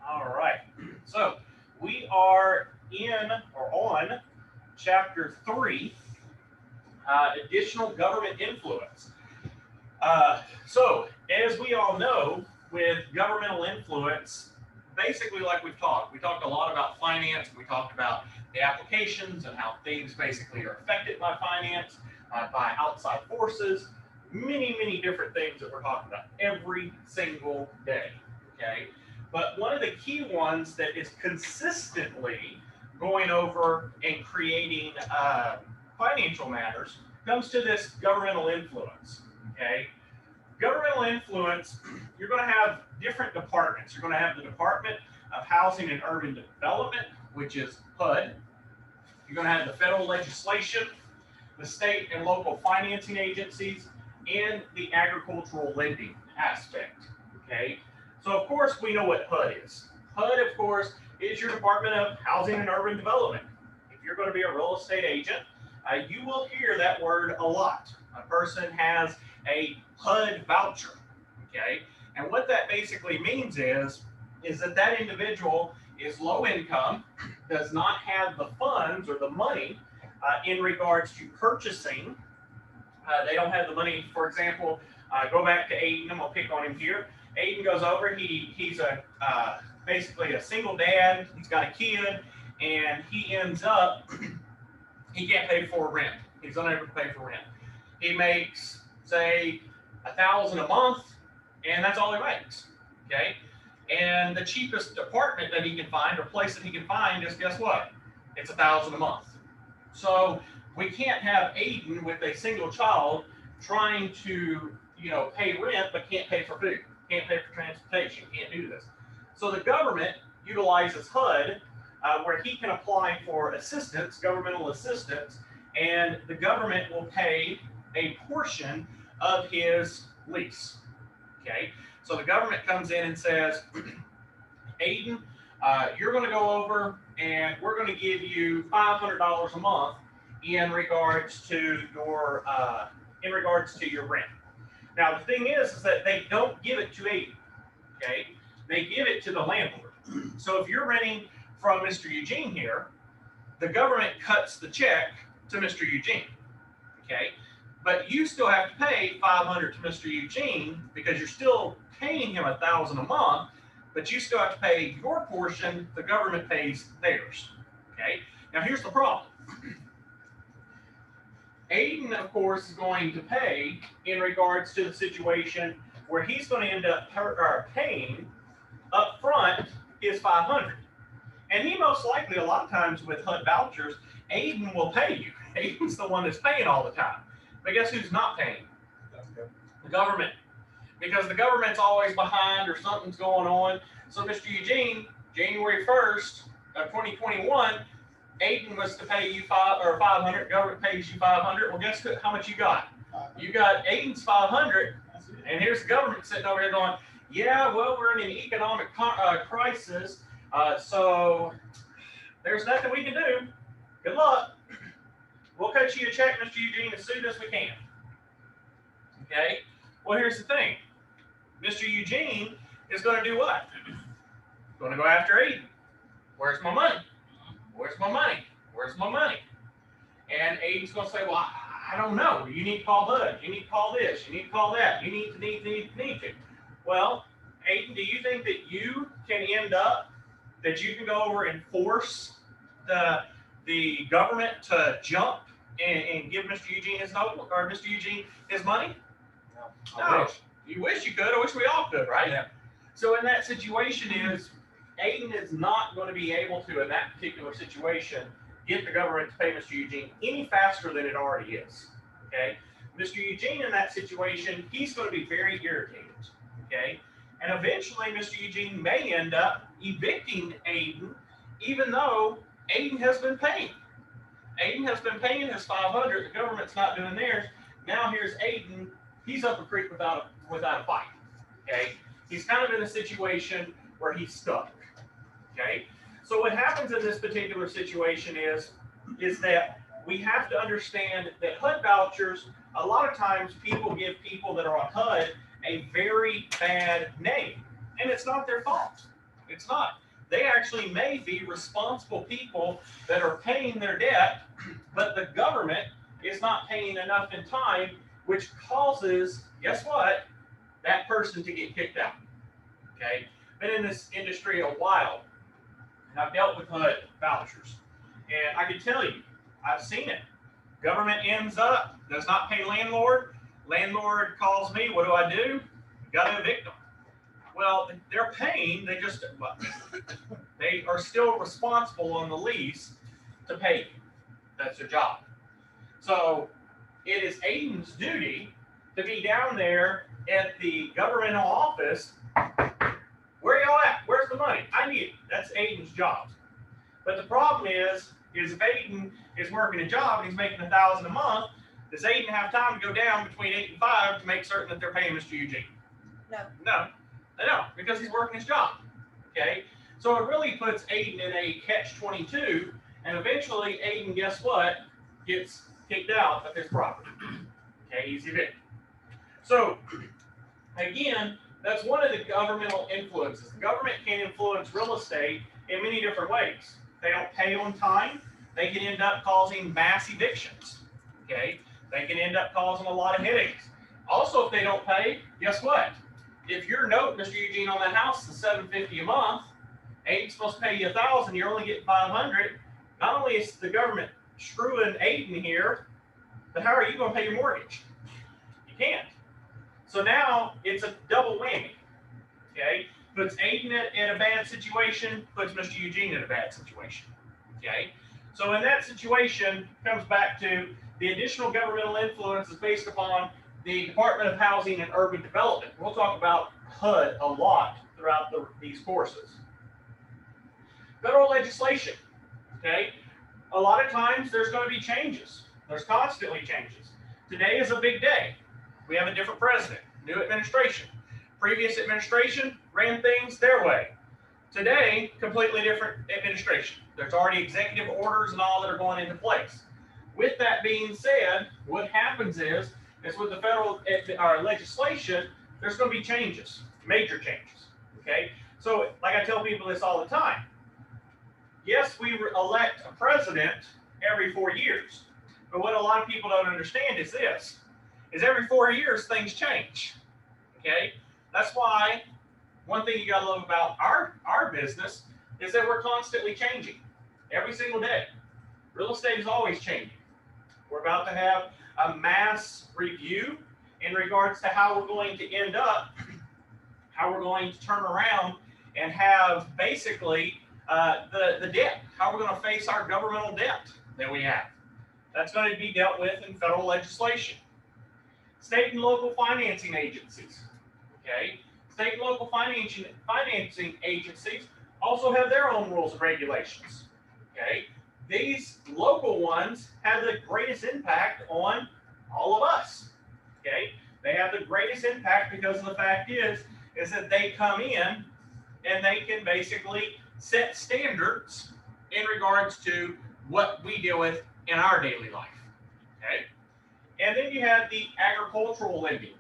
All right. So we are in or on chapter 3, additional government influence. So as we all know, with governmental influence, basically like we talked a lot about finance. We talked about the applications and how things basically are affected by finance, by outside forces, many different things that we're talking about every single day. Okay. But one of the key ones that is consistently going over and creating financial matters comes to this governmental influence. Okay. Governmental influence, you're going to have different departments. You're going to have the Department of Housing and Urban Development, which is HUD. You're going to have the federal legislation, the state and local financing agencies, and the agricultural lending aspect. Okay, so of course we know what HUD is. HUD, of course, is your Department of Housing and Urban Development. If you're going to be a real estate agent, you will hear that word a lot. A person has a HUD voucher. Okay, and what that basically means is that that individual is low income, does not have the funds or the money in regards to purchasing. They don't have the money. For example, go back to Aiden. I'm gonna pick on him here. Aiden goes over. He's a basically a single dad. He's got a kid, and he ends up he can't pay for rent. He's unable to pay for rent. He makes say $1,000 a month, and that's all he makes. Okay, and the cheapest apartment that he can find or place that he can find is, guess what? It's $1,000 a month. So we can't have Aiden with a single child trying to, pay rent, but can't pay for food, can't pay for transportation, can't do this. So the government utilizes HUD where he can apply for assistance, governmental assistance, and the government will pay a portion of his lease. Okay, so the government comes in and says, Aiden, you're going to go over and we're going to give you $500 a month in regards to your rent. Now the thing is that they don't give it to Aiden. Okay, they give it to the landlord. So if you're renting from Mr. Eugene here, the government cuts the check to Mr. Eugene. Okay, but you still have to pay $500 to Mr. Eugene because you're still paying him $1,000 a month, but you still have to pay your portion. The government pays theirs. Okay. Now here's the problem. Aiden, of course, is going to pay in regards to the situation where he's going to end up paying up front his $500. And he most likely, a lot of times with HUD vouchers, Aiden will pay you. Aiden's the one that's paying all the time. But guess who's not paying? The government. Because the government's always behind or something's going on. So Mr. Eugene, January 1st of 2021, Aiden was to pay you $500. Government pays you $500. Well, guess how much you got? You got Aiden's $500, and here's the government sitting over here going, yeah, well, we're in an economic crisis, so there's nothing we can do. Good luck. We'll cut you a check, Mr. Eugene, as soon as we can. Okay? Well, here's the thing. Mr. Eugene is going to do what? Going to go after Aiden. Where's my money? Where's my money? Where's my money? And Aiden's going to say, well, I don't know. You need to call HUD. You need to call this. You need to call that. You need to. Well, Aiden, do you think that you can end up, that you can go over and force the government to jump and give Mr. Eugene his money? No. I wish. You wish you could. I wish we all could, right? Yeah. So in that situation Aiden is not going to be able to, in that particular situation, get the government to pay Mr. Eugene any faster than it already is. Okay? Mr. Eugene in that situation, he's going to be very irritated. Okay? And eventually Mr. Eugene may end up evicting Aiden, even though Aiden has been paying. Aiden has been paying his $500. The government's not doing theirs. Now here's Aiden. He's up a creek without a fight. Okay? He's kind of in a situation where he's stuck. Okay? So what happens in this particular situation is that we have to understand that HUD vouchers, a lot of times people give people that are on HUD a very bad name. And it's not their fault. It's not. They actually may be responsible people that are paying their debt, but the government is not paying enough in time, which causes, guess what, that person to get kicked out. Okay? Been in this industry a while, and I've dealt with HUD vouchers. And I can tell you, I've seen it. Government ends up, does not pay landlord. Landlord calls me, what do? Got to evict them. Well, they're paying, they are still responsible on the lease to pay you. That's their job. So it is Aiden's duty to be down there at the governmental office. Where y'all at? Where's the money? I need it. That's Aiden's job. But the problem is if Aiden is working a job and he's making $1,000 a month, does Aiden have time to go down between 8 and 5 to make certain that they're paying Mr. Eugene? No, because he's working his job. Okay, so it really puts Aiden in a catch-22, and eventually Aiden, guess what, gets kicked out of his property. Okay, he's evicted. So again, that's one of the governmental influences. The government can influence real estate in many different ways. They don't pay on time. They can end up causing mass evictions. Okay, they can end up causing a lot of headaches. Also, if they don't pay, guess what? If your note, Mr. Eugene, on that house is $750 a month, Aiden's supposed to pay you $1,000, you're only getting $500. Not only is the government screwing Aiden here, but how are you going to pay your mortgage? You can't. So now it's a double whammy. Okay, puts Aiden in a bad situation, puts Mr. Eugene in a bad situation. Okay, so in that situation, comes back to the additional governmental influence is based upon the Department of Housing and Urban Development. We'll talk about HUD a lot throughout these courses. Federal legislation, okay? A lot of times there's going to be changes. There's constantly changes. Today is a big day. We have a different president, new administration. Previous administration ran things their way. Today, completely different administration. There's already executive orders and all that are going into place. With that being said, what happens is with the federal legislation, there's going to be changes, major changes, okay? So, like I tell people this all the time, yes, we elect a president every 4 years, but what a lot of people don't understand is this, is every 4 years, things change, okay? That's why one thing you got to love about our business is that we're constantly changing every single day. Real estate is always changing. We're about to have a mass review in regards to how we're going to end up, how we're going to turn around and have basically the debt, how we're going to face our governmental debt that we have. That's going to be dealt with in federal legislation. State and local financing agencies, okay? State and local financing agencies also have their own rules and regulations, okay? These local ones have the greatest impact on all of us, okay? They have the greatest impact because the fact is that they come in and they can basically set standards in regards to what we deal with in our daily life, okay? And then you have the agricultural lending,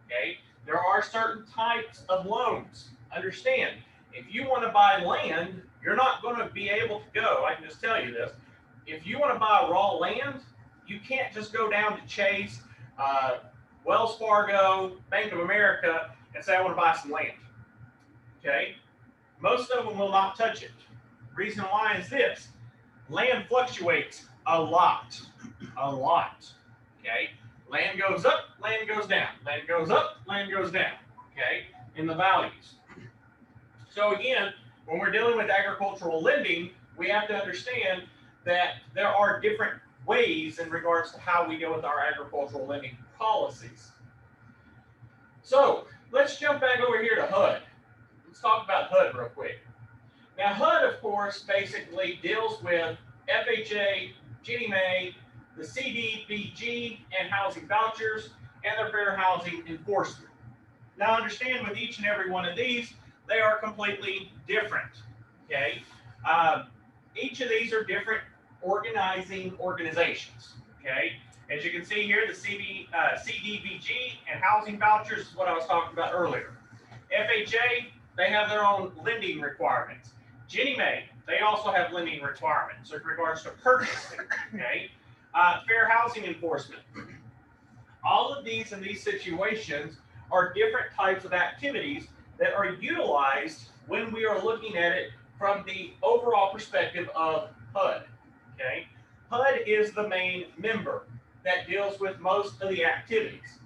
okay? There are certain types of loans. Understand, if you want to buy land, you're not going to be able to go. I can just tell you this. If you want to buy raw land, you can't just go down to Chase, Wells Fargo, Bank of America, and say, I want to buy some land. Okay? Most of them will not touch it. Reason why is this. Land fluctuates a lot. Okay? Land goes up, land goes down. Land goes up, land goes down. Okay? In the values. So again, when we're dealing with agricultural lending, we have to understand that there are different ways in regards to how we deal with our agricultural lending policies. So let's jump back over here to HUD. Let's talk about HUD real quick. Now HUD, of course, basically deals with FHA, Ginnie Mae, the CDBG, and housing vouchers, and their fair housing enforcement. Now understand with each and every one of these, they are completely different, okay? Each of these are different organizing organizations, okay? As you can see here, the CDBG and housing vouchers is what I was talking about earlier. FHA, they have their own lending requirements. Ginnie Mae, they also have lending requirements in regards to purchasing, okay? Fair housing enforcement. All of these in these situations are different types of activities that are utilized when we are looking at it from the overall perspective of HUD, okay? HUD is the main member that deals with most of the activities.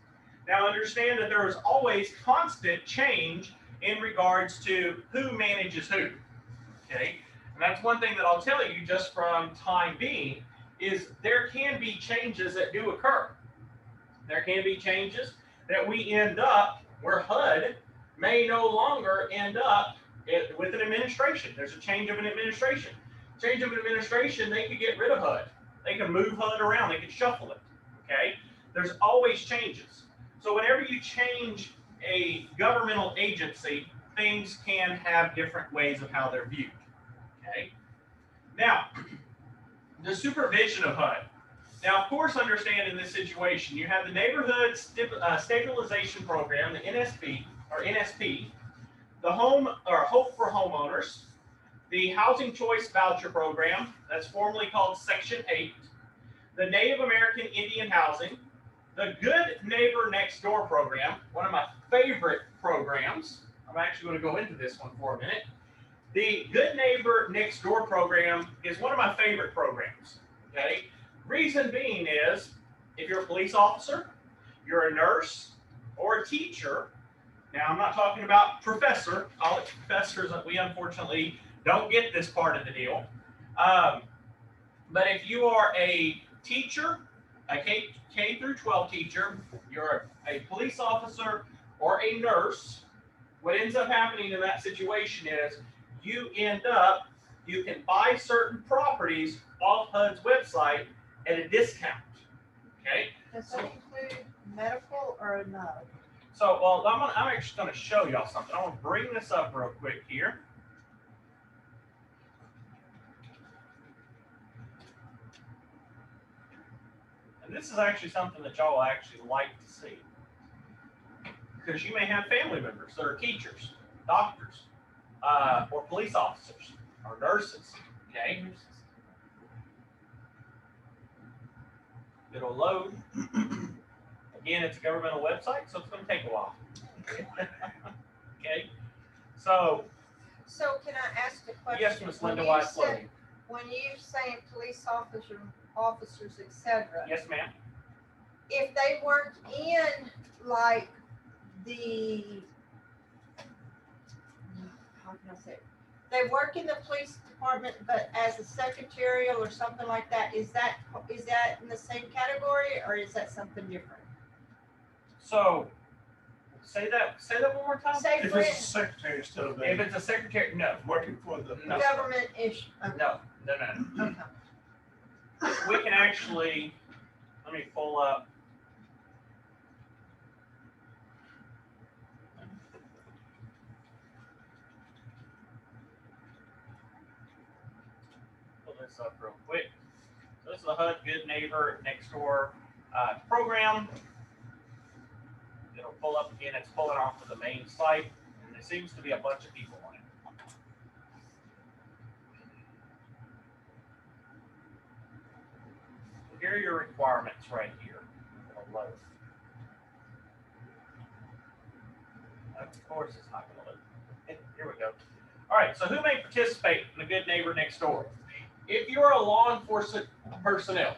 Now understand that there is always constant change in regards to who manages who, okay? And that's one thing that I'll tell you just from time being is there can be changes that do occur. There can be changes that we end up where HUD may no longer end up with an administration. There's a change of an administration. Change of an administration, they could get rid of HUD. They can move HUD around. They can shuffle it, okay? There's always changes. So whenever you change a governmental agency, things can have different ways of how they're viewed, okay? Now, the supervision of HUD. Now, of course, understand in this situation, you have the Neighborhood Stabilization Program, the NSP, the Home or Hope for Homeowners, the Housing Choice Voucher Program, that's formerly called Section 8, the Native American Indian Housing, the Good Neighbor Next Door Program, one of my favorite programs. I'm actually going to go into this one for a minute. The Good Neighbor Next Door Program is one of my favorite programs, okay? Reason being is, if you're a police officer, you're a nurse, or a teacher, now I'm not talking about professor, college professors, we unfortunately don't get this part of the deal. But if you are a teacher, a K through 12 teacher, you're a police officer, or a nurse, what ends up happening in that situation is you can buy certain properties off HUD's website at a discount, okay? Does that include medical or no? So, well, I'm actually going to show y'all something. I want to bring this up real quick here. And this is actually something that y'all actually like to see. Because you may have family members that are teachers, doctors, or police officers, or nurses, okay? It'll load. Again, it's a governmental website, so it's going to take a while. Okay, so can I ask a question? Yes, Ms. Linda, why it's loading. When you say police officers, etc. Yes, ma'am. If they work in like how can I say it? They work in the police department, but as a secretarial or something like that, is that in the same category, or is that something different? So, say that one more time. Say If it's a secretary instead of If it's a secretary, no. working for the No. Government issue. No. Okay. We can actually, let me pull up. Pull this up real quick. So this is the HUD Good Neighbor Next Door program. It'll pull up again. It's pulling off of the main site, and there seems to be a bunch of people on it. Here are your requirements right here. It'll load. Of course, it's not going to load. Here we go. All right, so who may participate in the Good Neighbor Next Door? If you're a law enforcement personnel,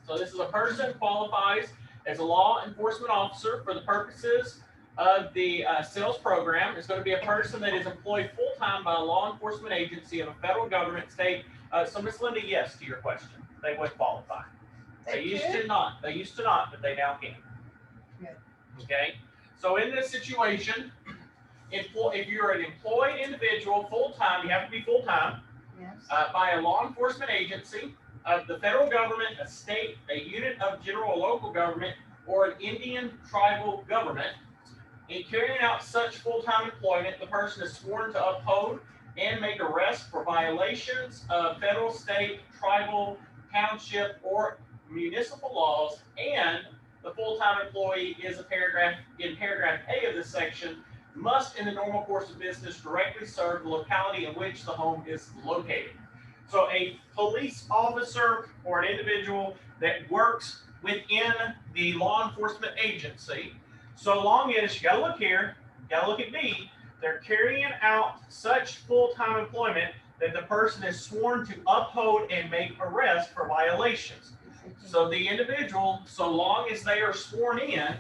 so this is a person who qualifies as a law enforcement officer for the purposes of the sales program. It's going to be a person that is employed full-time by a law enforcement agency of a federal government, state. So Ms. Linda, yes to your question. They would qualify. They used to not, but they now can. Good. Okay? So in this situation, if you're an employed individual full-time, you have to be full-time, Yes. by a law enforcement agency of the federal government, a state, a unit of general or local government, or an Indian tribal government. In carrying out such full-time employment, the person is sworn to uphold and make arrests for violations of federal, state, tribal, township, or municipal laws, and the full-time employee is in paragraph A of this section, must, in the normal course of business, directly serve the locality in which the home is located. So a police officer or an individual that works within the law enforcement agency, so long as, you gotta look here, you gotta look at B, they're carrying out such full-time employment that the person is sworn to uphold and make arrests for violations. So the individual, so long as they are sworn in,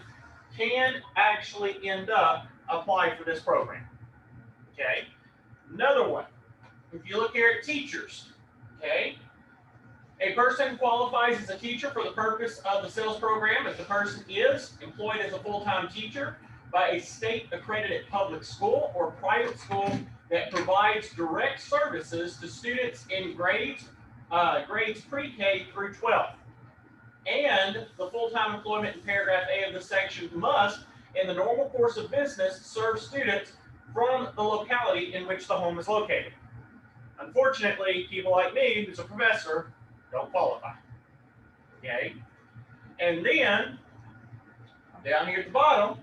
can actually end up applying for this program. Okay. Another one. If you look here at teachers, okay, a person qualifies as a teacher for the purpose of the sales program if the person is employed as a full-time teacher by a state-accredited public school or private school that provides direct services to students in grades pre-K through 12. And the full-time employment in paragraph A of the section must, in the normal course of business, serve students from the locality in which the home is located. Unfortunately, people like me, who's a professor, don't qualify. Okay? And then, down here at the bottom,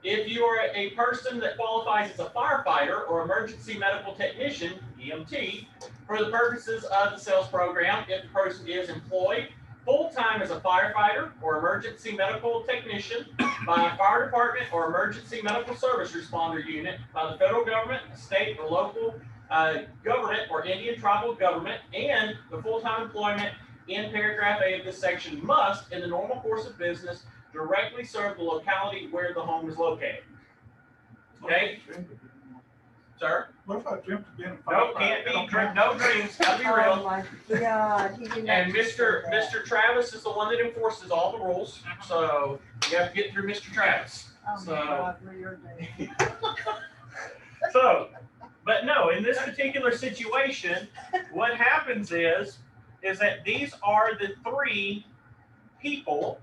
if you are a person that qualifies as a firefighter or emergency medical technician, EMT, for the purposes of the sales program, if the person is employed full-time as a firefighter or emergency medical technician by a fire department or emergency medical service responder unit by the federal government, state or local government or Indian tribal government, and the full-time employment in paragraph A of this section must, in the normal course of business, directly serve the locality where the home is located. Okay? Sir? What if I dreamt of being a No, firefighter? can't be, no dreams, gotta be Oh real. my God, he did not And just say that. Mr. Travis is the one that enforces all the rules, so you have to get through Mr. Travis. Oh So, my God, we're your day. so, but no, in this particular situation, what happens is that these are the three people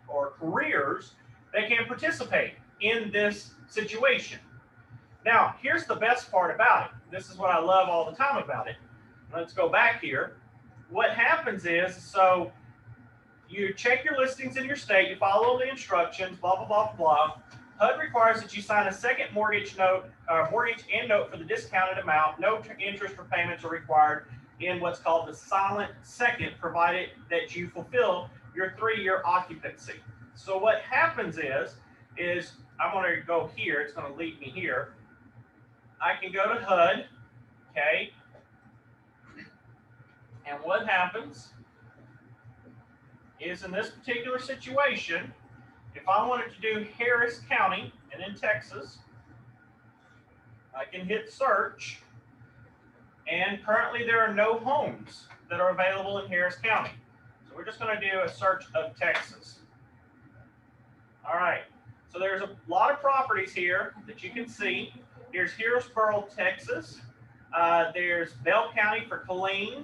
or careers that can participate in this situation. Now, here's the best part about it. This is what I love all the time about it. Let's go back here. What happens is, so you check your listings in your state, you follow the instructions, blah, blah, blah, blah. HUD requires that you sign a second mortgage and note for the discounted amount. No interest or payments are required in what's called the silent second, provided that you fulfill your 3-year occupancy. So what happens is I'm going to go here. It's going to lead me here. I can go to HUD, okay? And what happens is, in this particular situation, if I wanted to do Harris County and in Texas, I can hit search, and currently there are no homes that are available in Harris County. So we're just going to do a search of Texas. All right, so there's a lot of properties here that you can see. Here's Harrisburg, Texas. There's Bell County for Killeen.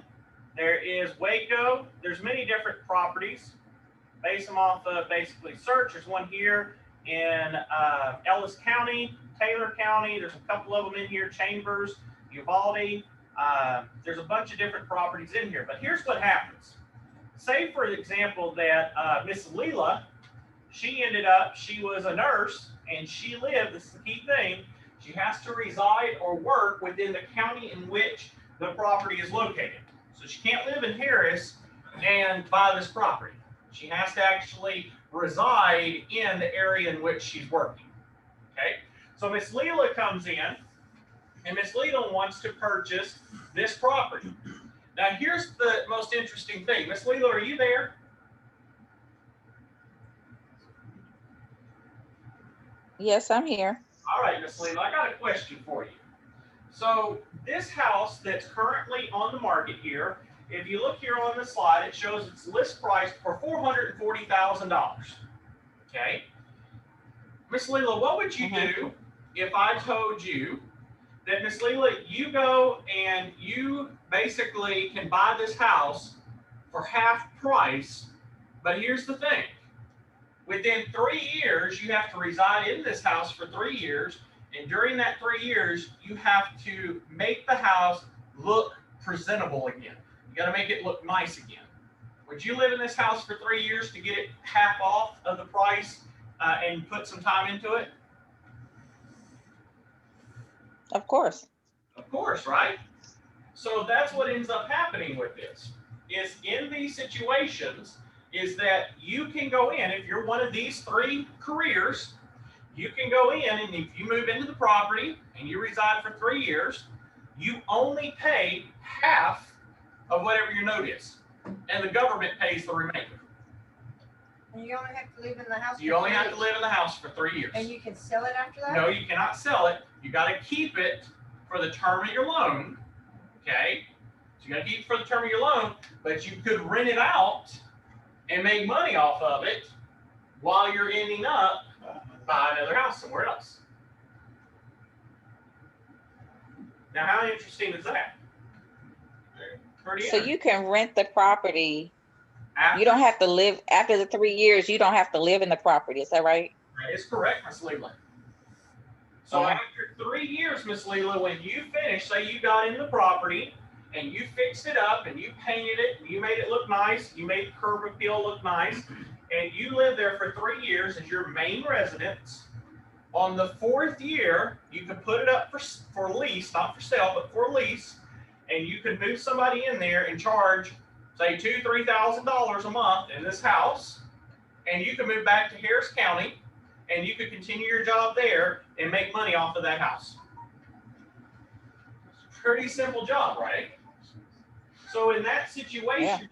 There is Waco. There's many different properties. Base them off of basically search. There's one here in Ellis County, Taylor County. There's a couple of them in here, Chambers, Uvalde. There's a bunch of different properties in here. But here's what happens. Say, for example, that Miss Leela, she was a nurse, and she lived, this is the key thing, she has to reside or work within the county in which the property is located. So she can't live in Harris and buy this property. She has to actually reside in the area in which she's working. Okay? So Miss Leela comes in, and Miss Leela wants to purchase this property. Now here's the most interesting thing. Miss Leela, are you there? Yes, I'm here. All right, Miss Leela, I got a question for you. So this house that's currently on the market here, if you look here on the slide, it shows its list price for $440,000. Okay. Miss Leela, what would you do if I told you that, Miss Leela, you go and you basically can buy this house for half price, but here's the thing. Within 3 years, you have to reside in this house for 3 years, and during that 3 years, you have to make the house look presentable again. You got to make it look nice again. Would you live in this house for 3 years to get it half off of the price and put some time into it? Of course. Of course, right? So that's what ends up happening with this, is in these situations, is that you can go in, if you're one of these three careers, you can go in and if you move into the property and you reside for 3 years, you only pay half of whatever your note is, and the government pays the remainder. And you only have to live in the house. You for only 3 have to years. live in the house for 3 years. And you can sell it after that? No, you cannot sell it. You got to keep it for the term of your loan. Okay? So you got to keep it for the term of your loan, but you could rent it out and make money off of it while you're ending up buy another house somewhere else. Now, how interesting is that? Pretty So you can rent the property. after, You don't have to live after the 3 years. You don't have to live in the property. Is that right? That is correct, Miss Leela. So Yeah. after 3 years, Miss Leela, when you finish, say you got in the property and you fixed it up and you painted it, and you made it look nice, you made the curb appeal look nice, and you lived there for 3 years as your main residence. On the 4th year, you could put it up for lease, not for sale, but for lease, and you could move somebody in there and charge, say, $2,000 to $3,000 a month in this house, and you could move back to Harris County, and you could continue your job there and make money off of that house. Pretty simple job, right? So in that situation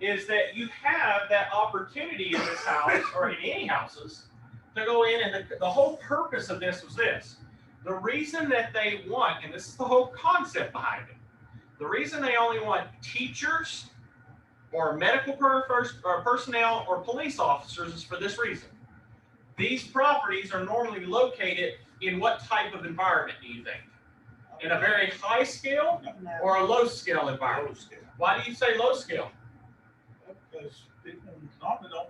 is that you have that opportunity in this house or in any houses to go in, and the whole purpose of this was this. The reason that they want, and this is the whole concept behind it, the reason they only want teachers or medical personnel or police officers is for this reason. These properties are normally located in what type of environment, do you think? In a very high scale No. or a low scale environment? Low scale. Why do you say low scale? Because people normally don't,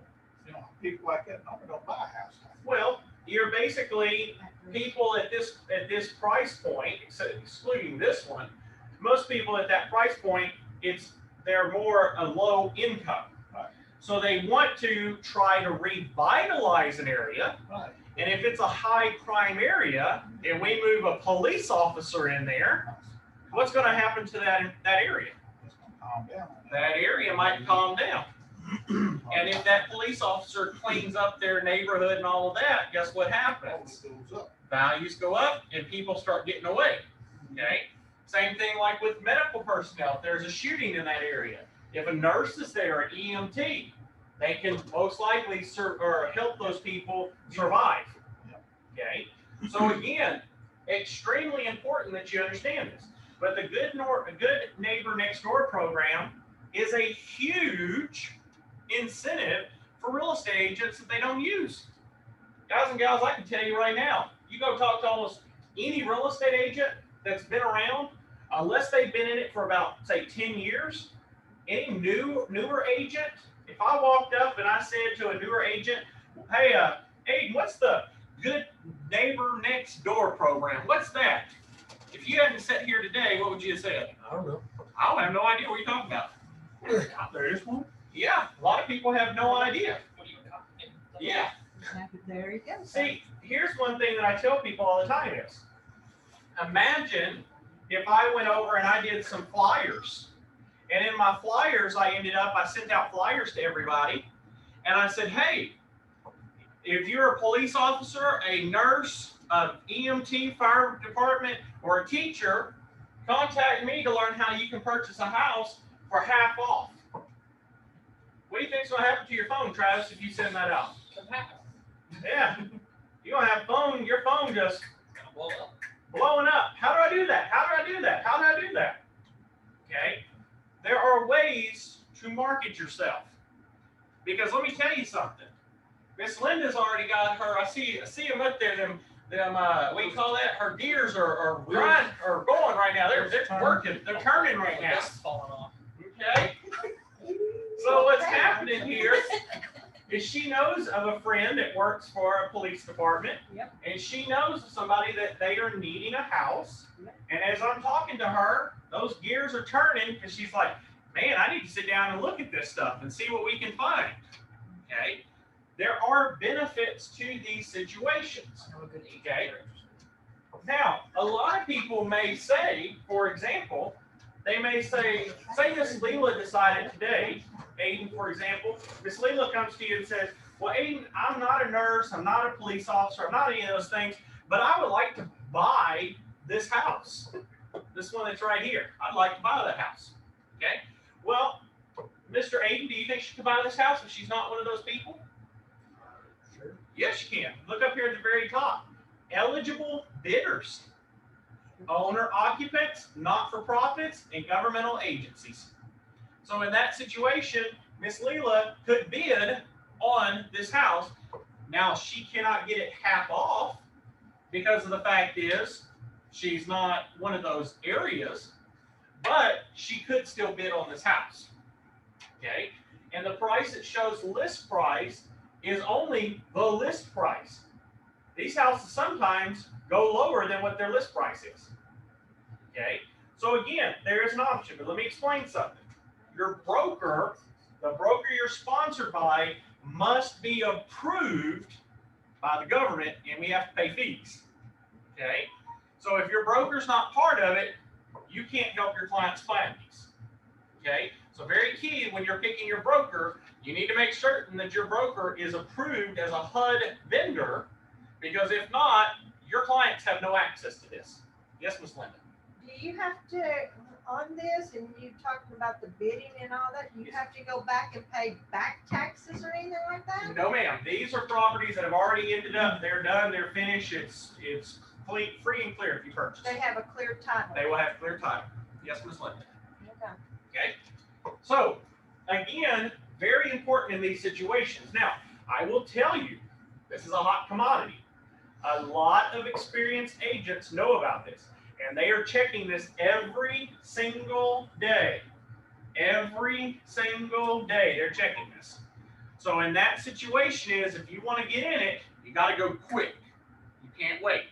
people like that normally don't buy a house. Well, you're basically people at this price point, excluding this one, most people at that price point, they're more a low income. Right. So they want to try to revitalize an area. Right. And if it's a high crime area and we move a police officer in there, what's going to happen to that area? It's gonna calm down. That area might calm down. And if that police officer cleans up their neighborhood and all of that, guess what happens? Goes up. Values go up and people start getting away. Okay? Same thing like with medical personnel. If there's a shooting in that area, if a nurse is there, an EMT, they can most likely help those people survive. Okay? So again, extremely important that you understand this. But the Good Neighbor Next Door program is a huge incentive for real estate agents that they don't use. Guys and gals, I can tell you right now, you go talk to almost any real estate agent that's been around, unless they've been in it for about, say, 10 years, any newer agent, if I walked up and I said to a newer agent, hey, Aiden, what's the Good Neighbor Next Door program? What's that? If you hadn't sat here today, what would you have said? I don't know. I have no idea what you're talking about. There is one? Yeah, a lot of people have no idea. Yeah. There you go. See, here's one thing that I tell people all the time is, imagine if I went over and I did some flyers. And in my flyers, I sent out flyers to everybody. And I said, hey, if you're a police officer, a nurse, an EMT, fire department, or a teacher, contact me to learn how you can purchase a house for half off. What do you think's going to happen to your phone, Travis, if you send that out? Yeah. You're going to have your phone just blowing up. How do I do that? How do I do that? How do I do that? Okay. There are ways to market yourself. Because let me tell you something. Miss Linda's already got her, I see them up there, them what do you call that? Her gears are going right now. They're working. They're turning right now. Okay. So what's happening here is she knows of a friend that works for a police department. Yep. And she knows of somebody that they are needing a house. Yep. And as I'm talking to her, those gears are turning because she's like, man, I need to sit down and look at this stuff and see what we can find. Okay. There are benefits to these situations. Okay. Now, a lot of people may say, for example, they may say Miss Leela decided today, Aiden, for example, Miss Leela comes to you and says, well, Aiden, I'm not a nurse, I'm not a police officer, I'm not any of those things, but I would like to buy this house. This one that's right here. I'd like to buy that house. Okay? Well, Mr. Aiden, do you think she could buy this house if she's not one of those people? Sure. Yes, you can. Look up here at the very top. Eligible bidders. Owner occupants, not-for-profits, and governmental agencies. So in that situation, Miss Leela could bid on this house. Now, she cannot get it half off because of the fact is she's not one of those areas, but she could still bid on this house. Okay? And the price that shows list price is only the list price. These houses sometimes go lower than what their list price is. Okay? So again, there is an option, but let me explain something. Your broker, the broker you're sponsored by, must be approved by the government, and we have to pay fees. Okay? So if your broker's not part of it, you can't help your clients plan these. Okay? So very key when you're picking your broker, you need to make certain that your broker is approved as a HUD vendor, because if not, your clients have no access to this. Yes, Ms. Linda? Do you have to, on this, and you talking about the bidding and all that, you have to go back and pay back taxes or anything like that? No, ma'am. These are properties that have already ended up. They're done. They're finished. It's free and clear if you purchase. They have a clear title. They will have clear title. Yes, Ms. Linda. Okay. Okay. So again, very important in these situations. Now, I will tell you, this is a hot commodity. A lot of experienced agents know about this, and they are checking this every single day. Every single day they're checking this. So in that situation is, if you want to get in it, you got to go quick. You can't wait.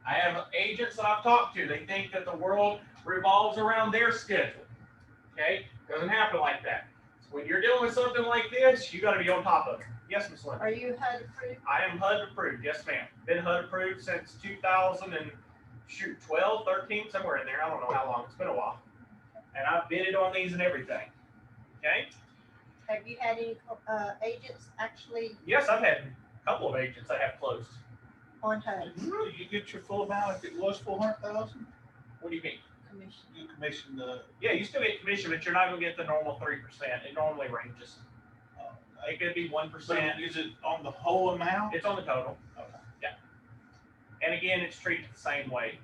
I have agents that I've talked to, they think that the world revolves around their schedule. Okay? Doesn't happen like that. So when you're dealing with something like this, you got to be on top of it. Yes, Ms. Linda. Are you HUD approved? I am HUD approved. Yes, ma'am. Been HUD approved since 2012, 13, somewhere in there. I don't know how long. It's been a while. And I've bidded on these and everything. Okay? Have you had any agents actually Yes, I've had a couple of agents that have closed. on HUD Did you get your full amount if it was 400,000? What do you mean? commission? You commissioned the, Yeah, you still get commission, but you're not going to get the normal 3%. It normally ranges. It could be 1%. is it on the whole amount? It's on the total. Okay. Yeah. And again, it's treated the same way.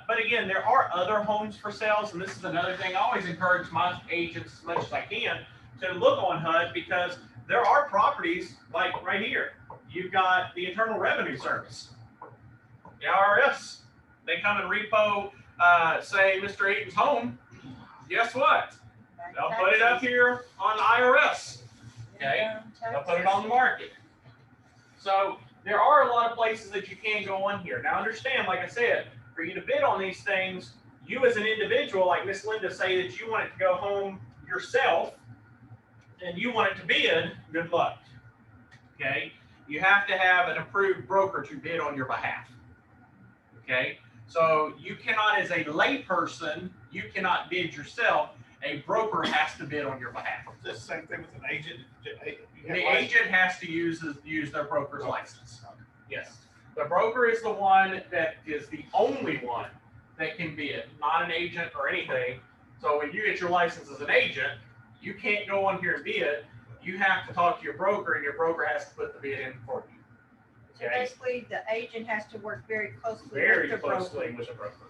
But again, there are other homes for sales, and this is another thing I always encourage my agents as much as I can to look on HUD, because there are properties like right here. You've got the Internal Revenue Service, the IRS. They come and repo, say, Mr. Eaton's home. Guess what? They'll put it up here on the IRS. Okay? They'll put it on the market. So there are a lot of places that you can go on here. Now understand, like I said, for you to bid on these things, you as an individual, like Miss Linda, say that you want it to go home yourself and you want it to bid, good luck. Okay? You have to have an approved broker to bid on your behalf. Okay? So you cannot, as a layperson, you cannot bid yourself. A broker has to bid on your behalf. It's the same thing with an agent. The agent has to use their broker's license. Yes. The broker is the one that is the only one that can bid, not an agent or anything. So when you get your license as an agent, you can't go on here and bid. You have to talk to your broker, and your broker has to put the bid in for you. So basically, the agent has to work very closely Very with the closely broker. with the broker.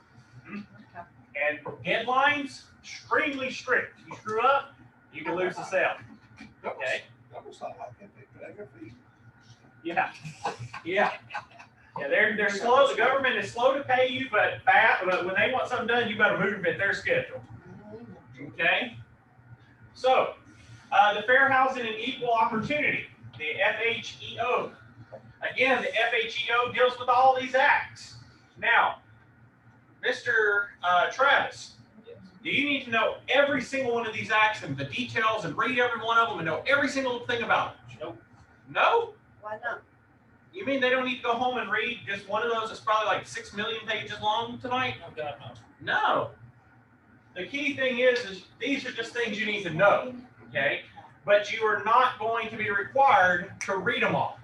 Mhm. Okay. And deadlines, extremely strict. You screw up, you can lose the sale. Okay? That was not like that. They got fees. Yeah. Yeah. Yeah, they're slow. The government is slow to pay you, but fast. But when they want something done, you got to move at their schedule. Okay. So, the Fair Housing and Equal Opportunity, the FHEO. Again, the FHEO deals with all these acts. Now, Mr. Travis, do you need to know every single one of these acts and the details and read every one of them and know every single thing about it? Nope. No? Why not? You mean they don't need to go home and read just one of those that's probably like 6 million pages long tonight? Oh, God, no. No. The key thing is these are just things you need to know, okay? But you are not going to be required to read them all.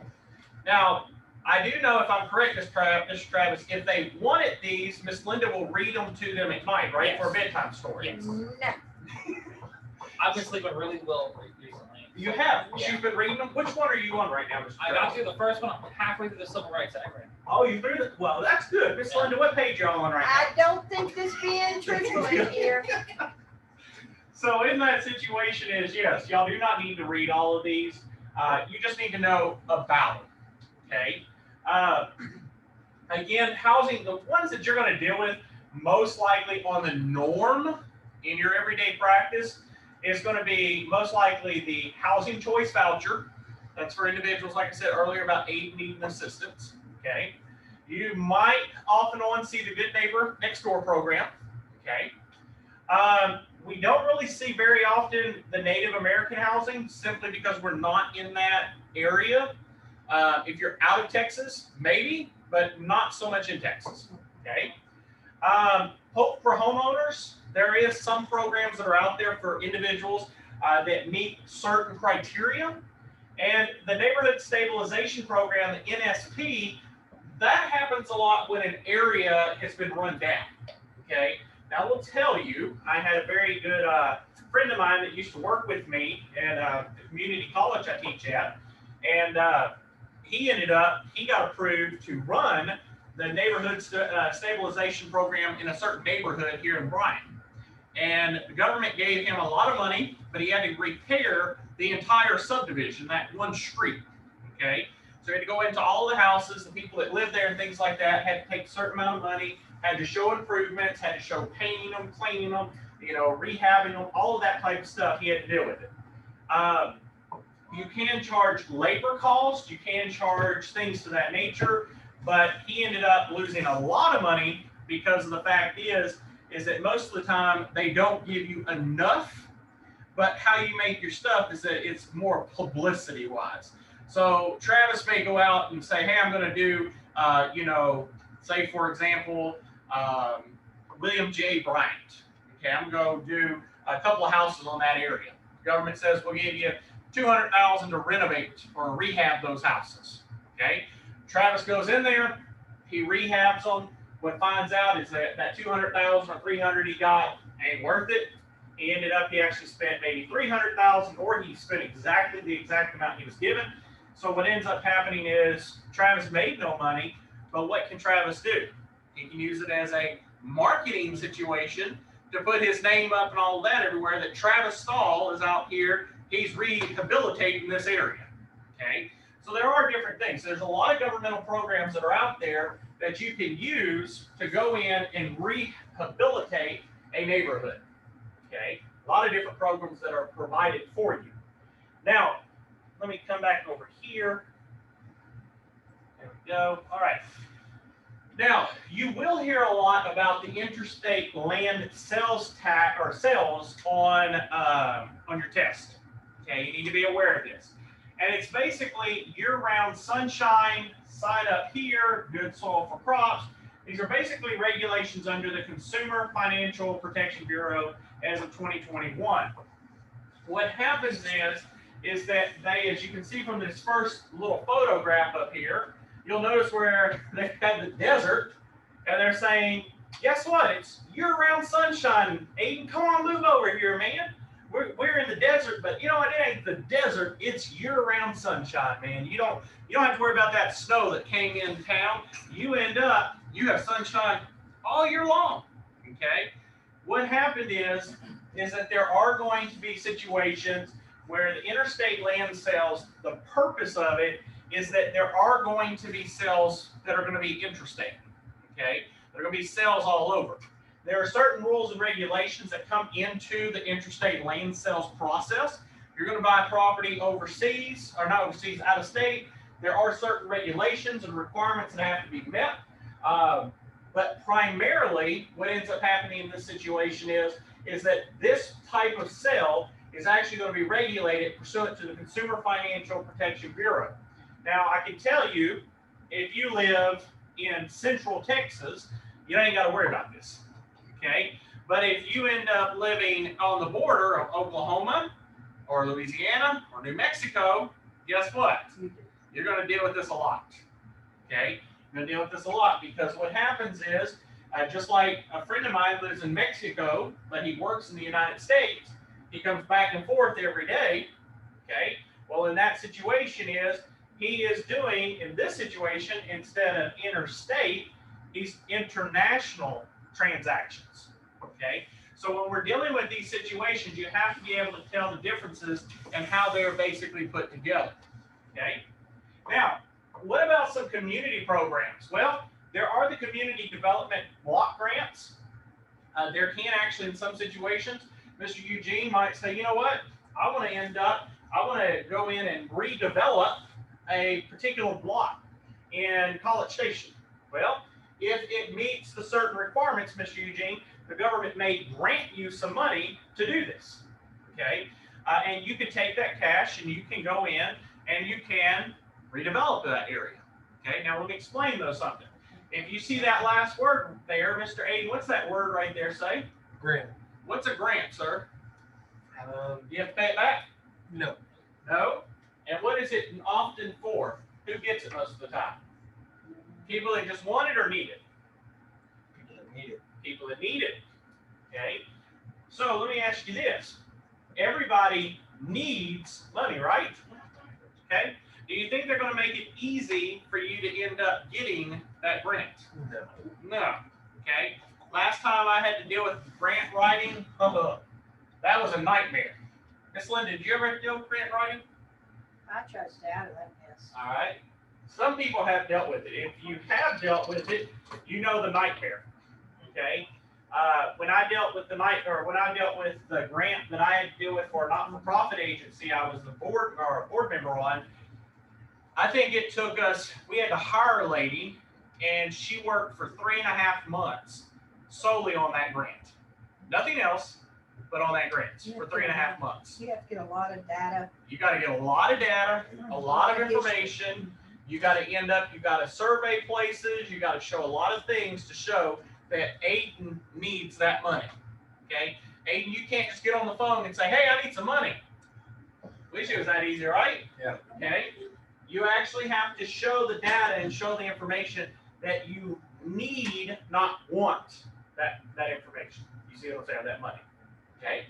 Now, I do know, if I'm correct, Mr. Travis, if they wanted these, Miss Linda will read them to them at night, right? Yes. For a bedtime story. Yes. No. I've been sleeping really well recently. You have. Yeah. You've been reading them. Which one are you on right now, Mr. I Travis? got through the first one. I'm halfway through the Civil Rights Act right now. Oh, you threw the. Well, that's good. Miss Linda, what page are you on right now? I don't think this being truthful in here. So in that situation is, yes, y'all do not need to read all of these. You just need to know about them, okay? Again, housing, the ones that you're going to deal with most likely on the norm in your everyday practice is going to be most likely the housing choice voucher. That's for individuals, like I said earlier, about aid, need, and assistance, okay? You might off and on see the Good Neighbor Next Door program, okay? We don't really see very often the Native American housing simply because we're not in that area. If you're out of Texas, maybe, but not so much in Texas, okay? Hope for homeowners, there is some programs that are out there for individuals that meet certain criteria. And the Neighborhood Stabilization Program, the NSP, that happens a lot when an area has been run down, okay? Now, I will tell you, I had a very good friend of mine that used to work with me at the community college I teach at, and he got approved to run the Neighborhood Stabilization Program in a certain neighborhood here in Bryan. And the government gave him a lot of money, but he had to repair the entire subdivision, that one street, okay? So he had to go into all the houses, the people that lived there and things like that, had to take a certain amount of money, had to show improvements, had to show painting them, cleaning them, you know, rehabbing them, all of that type of stuff. He had to deal with it. You can charge labor costs, you can charge things to that nature, but he ended up losing a lot of money because of the fact is that most of the time they don't give you enough, but how you make your stuff is that it's more publicity wise. So Travis may go out and say, hey, I'm going to do, you know, say for example, William J. Bryant. Okay, I'm going to do a couple of houses on that area. The government says we'll give you $200,000 to renovate or rehab those houses. Okay, Travis goes in there, he rehabs them. What finds out is that that $200,000 or $300,000 he got ain't worth it. He ended up, he actually spent maybe $300,000, or he spent exactly the exact amount he was given. So what ends up happening is Travis made no money, but what can Travis do? He can use it as a marketing situation to put his name up and all of that everywhere, that Travis Stahl is out here, he's rehabilitating this area, okay? So there are different things. There's a lot of governmental programs that are out there that you can use to go in and rehabilitate a neighborhood, okay? A lot of different programs that are provided for you. Now, let me come back over here. There we go. All right. Now, you will hear a lot about the interstate land sales tax or sales on your test. Okay, you need to be aware of this. And it's basically year-round sunshine, sign up here, good soil for crops. These are basically regulations under the Consumer Financial Protection Bureau as of 2021. What happens is that they, as you can see from this first little photograph up here, you'll notice where they have the desert, and they're saying, guess what? It's year-round sunshine. Aiden, come on, move over here, man. We're in the desert, but you know what? It ain't the desert. It's year-round sunshine, man. You don't have to worry about that snow that came in town. You have sunshine all year long. Okay. What happened is that there are going to be situations where the interstate land sales, the purpose of it is that there are going to be sales that are going to be interstate. Okay. There are going to be sales all over. There are certain rules and regulations that come into the interstate land sales process. If you're going to buy property overseas, or not overseas, out of state, there are certain regulations and requirements that have to be met. But primarily, what ends up happening in this situation is that this type of sale is actually going to be regulated pursuant to the Consumer Financial Protection Bureau. Now, I can tell you if you live in central Texas, you ain't got to worry about this. Okay? But if you end up living on the border of Oklahoma or Louisiana or New Mexico, guess what? You're going to deal with this a lot. Okay? You're going to deal with this a lot because what happens is, just like a friend of mine lives in Mexico, but he works in the United States, he comes back and forth every day. Okay? Well, in that situation he is doing, in this situation, instead of interstate, he's international transactions. Okay? So when we're dealing with these situations, you have to be able to tell the differences and how they're basically put together. Okay? Now, what about some community programs? Well, there are the community development block grants. There can actually, in some situations, Mr. Eugene might say, you know what, I want to go in and redevelop a particular block in College Station. Well, if it meets the certain requirements, Mr. Eugene, the government may grant you some money to do this. Okay? And you can take that cash and you can go in and you can redevelop that area. Okay? Now let me explain though something. If you see that last word there, Mr. Aiden, what's that word right there say? Grant. What's a grant, sir? You have to pay it back? No. No? And what is it often for? Who gets it most of the time? People that just want it or need it? People that need it. People that need it. Okay? So let me ask you this. Everybody needs money, right? Okay? Do you think they're going to make it easy for you to end up getting that grant? No. No. Okay? Last time I had to deal with grant writing, that was a nightmare. Miss Linda, did you ever have to deal with grant writing? I try to stay out of that mess. All right. Some people have dealt with it. If you have dealt with it, you know the nightmare. Okay. When I dealt with the grant that I had to deal with for a not-for-profit agency, I was the board member on. I think it took us. We had to hire a lady, and she worked for 3.5 months solely on that grant. Nothing else, but on that grant for 3.5 months. You have to get a lot of data. You got to get a lot of data, a lot of information. You got to survey places. You got to show a lot of things to show that Aiden needs that money. Okay? Aiden, you can't just get on the phone and say, hey, I need some money. Wish it was that easy, right? Yeah. Okay? You actually have to show the data and show the information that you need, not want that information. You see what I'm saying? That money. Okay?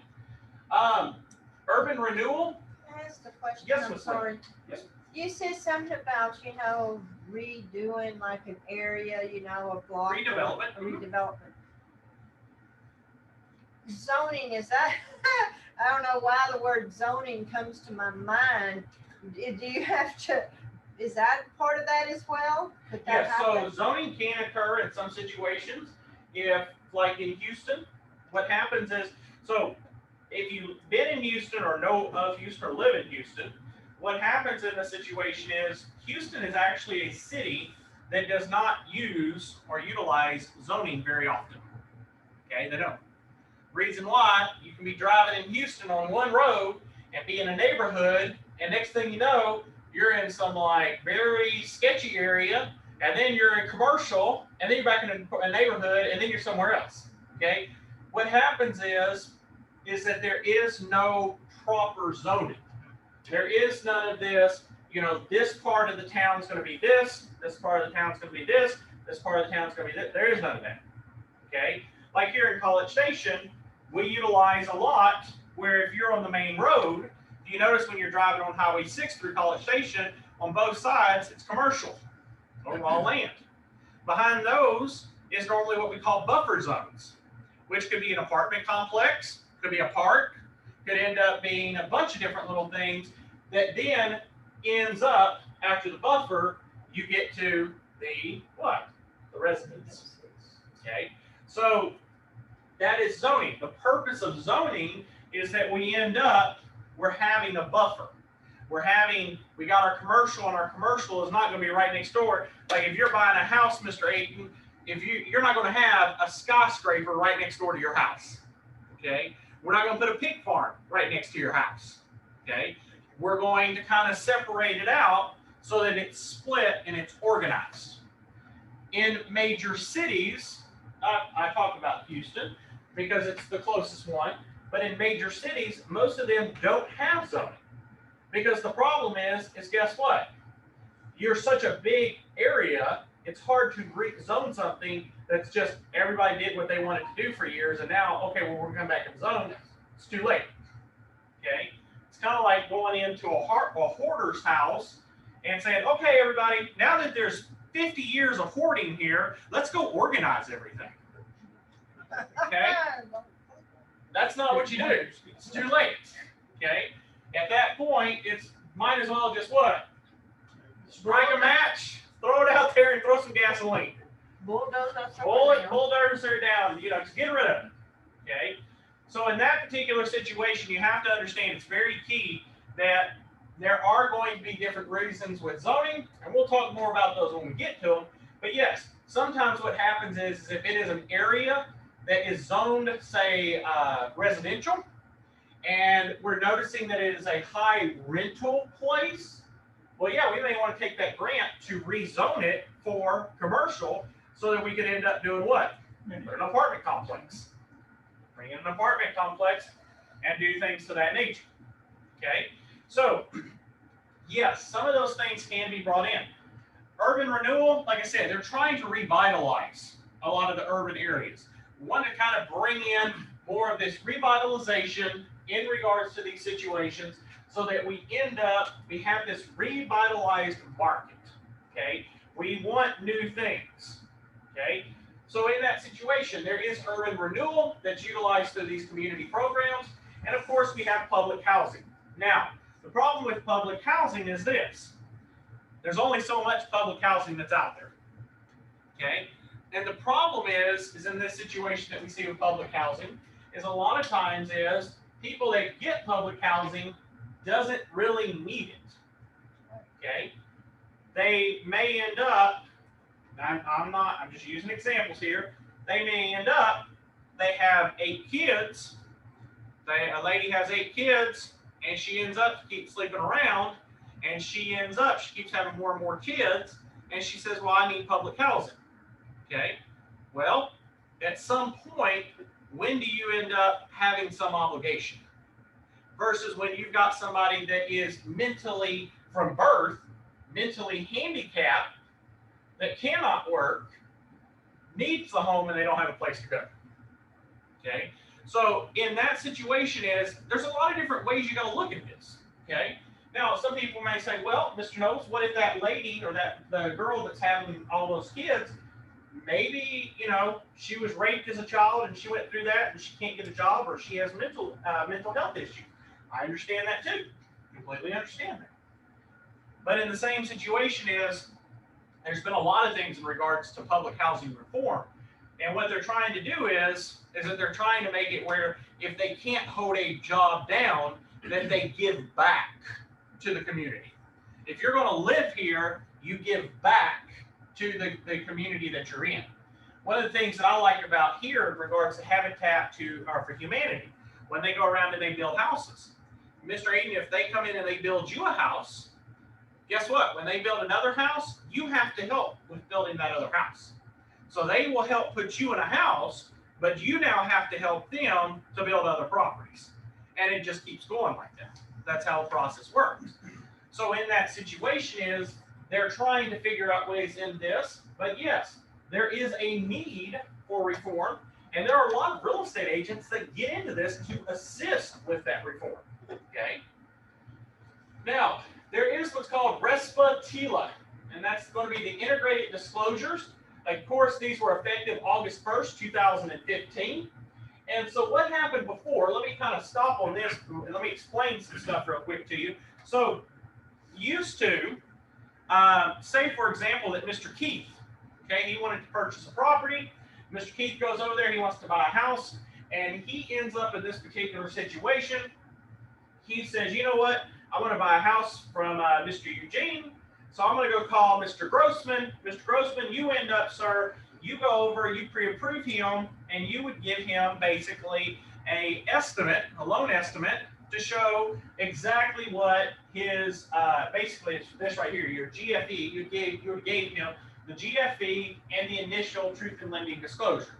Urban renewal. Can I ask a question? Yes, I'm Ms. sorry. Yes. You said something about, redoing like an area, a block. Redevelopment. Redevelopment. Zoning, is that, I don't know why the word zoning comes to my mind. Do you have to, is that part of that as well? Could that Yes, so happen? zoning can occur in some situations. If, like in Houston, what happens is, so if you've been in Houston or know of Houston or live in Houston, what happens in the situation is Houston is actually a city that does not use or utilize zoning very often. Okay, they don't. Reason why, you can be driving in Houston on one road and be in a neighborhood, and next thing you know, you're in some like very sketchy area, and then you're in commercial, and then you're back in a neighborhood, and then you're somewhere else. Okay, what happens is that there is no proper zoning. There is none of this, this part of the town is going to be this part of the town is going to be this part of the town is going to be this. There is none of that. Okay? Like here in College Station, we utilize a lot where if you're on the main road, you notice when you're driving on Highway 6 through College Station, on both sides, it's commercial, or all land. Behind those is normally what we call buffer zones, which could be an apartment complex, could be a park, could end up being a bunch of different little things that then ends up, after the buffer, you get to the what? The residence. Okay? So that is zoning. The purpose of zoning is that we're having a buffer. We got our commercial, and our commercial is not going to be right next door. Like if you're buying a house, Mr. Ayton, you're not going to have a skyscraper right next door to your house. Okay? We're not going to put a pig farm right next to your house. Okay? We're going to kind of separate it out so that it's split and it's organized. In major cities, I talked about Houston because it's the closest one, but in major cities, most of them don't have zoning. Because the problem is guess what? You're such a big area, it's hard to zone something that's just everybody did what they wanted to do for years, and now, okay, well, we're going to come back and zone. It's too late. Okay? It's kind of like going into a hoarder's house and saying, okay, everybody, now that there's 50 years of hoarding here, let's go organize everything. Okay? That's not what you do. It's too late. Okay? At that point, it's might as well just what? Strike a match, throw it out there, and throw some gasoline. Bulldozer it down. You know, just get rid of it. Okay? So in that particular situation, you have to understand it's very key that there are going to be different reasons with zoning, and we'll talk more about those when we get to them. But yes, sometimes what happens is if it is an area that is zoned, say, residential, and we're noticing that it is a high rental place, well, yeah, we may want to take that grant to rezone it for commercial so that we could end up doing what? An apartment complex. Bring in an apartment complex and do things to that nature. Okay? So, yes, some of those things can be brought in. Urban renewal, like I said, they're trying to revitalize a lot of the urban areas. We want to kind of bring in more of this revitalization in regards to these situations so that we have this revitalized market. Okay? We want new things. Okay? So in that situation, there is urban renewal that's utilized through these community programs. And of course, we have public housing. Now, the problem with public housing is this. There's only so much public housing that's out there. Okay? And the problem is in this situation that we see with public housing, is a lot of times is people that get public housing doesn't really need it. Okay? They may end up, I'm just using examples here. They may end up, they have 8 kids. A lady has 8 kids, and she ends up to keep sleeping around, and she keeps having more and more kids, and she says, well, I need public housing. Okay? Well, at some point, when do you end up having some obligation? Versus when you've got somebody that is mentally, from birth, mentally handicapped, that cannot work, needs the home, and they don't have a place to go. Okay? So in that situation there's a lot of different ways you got to look at this. Okay? Now, some people may say, well, Mr. Knowles, what if that lady or the girl that's having all those kids, maybe, she was raped as a child and she went through that and she can't get a job, or she has mental health issues. I understand that too. Completely understand that. But in the same situation there's been a lot of things in regards to public housing reform. And what they're trying to do is that they're trying to make it where if they can't hold a job down, that they give back to the community. If you're going to live here, you give back to the community that you're in. One of the things that I like about here in regards to Habitat for Humanity, when they go around and they build houses, Mr. Aiden, if they come in and they build you a house, guess what? When they build another house, you have to help with building that other house. So they will help put you in a house, but you now have to help them to build other properties. And it just keeps going like that. That's how the process works. So in that situation they're trying to figure out ways in this, but yes, there is a need for reform, and there are a lot of real estate agents that get into this to assist with that reform. Okay? Now, there is what's called RESPA-TILA, and that's going to be the integrated disclosures. Of course, these were effective August 1st, 2015. And so what happened before, let me kind of stop on this, and let me explain some stuff real quick to you. So, used to, say for example that Mr. Keith, okay, he wanted to purchase a property. Mr. Keith goes over there, he wants to buy a house, and he ends up in this particular situation. He says, you know what, I want to buy a house from Mr. Eugene, so I'm going to go call Mr. Grossman. Mr. Grossman, you end up, sir, you go over, you pre-approve him, and you would give him basically a loan estimate to show exactly what his, basically it's this right here, your GFE, you gave him the GFE and the initial truth in lending disclosure.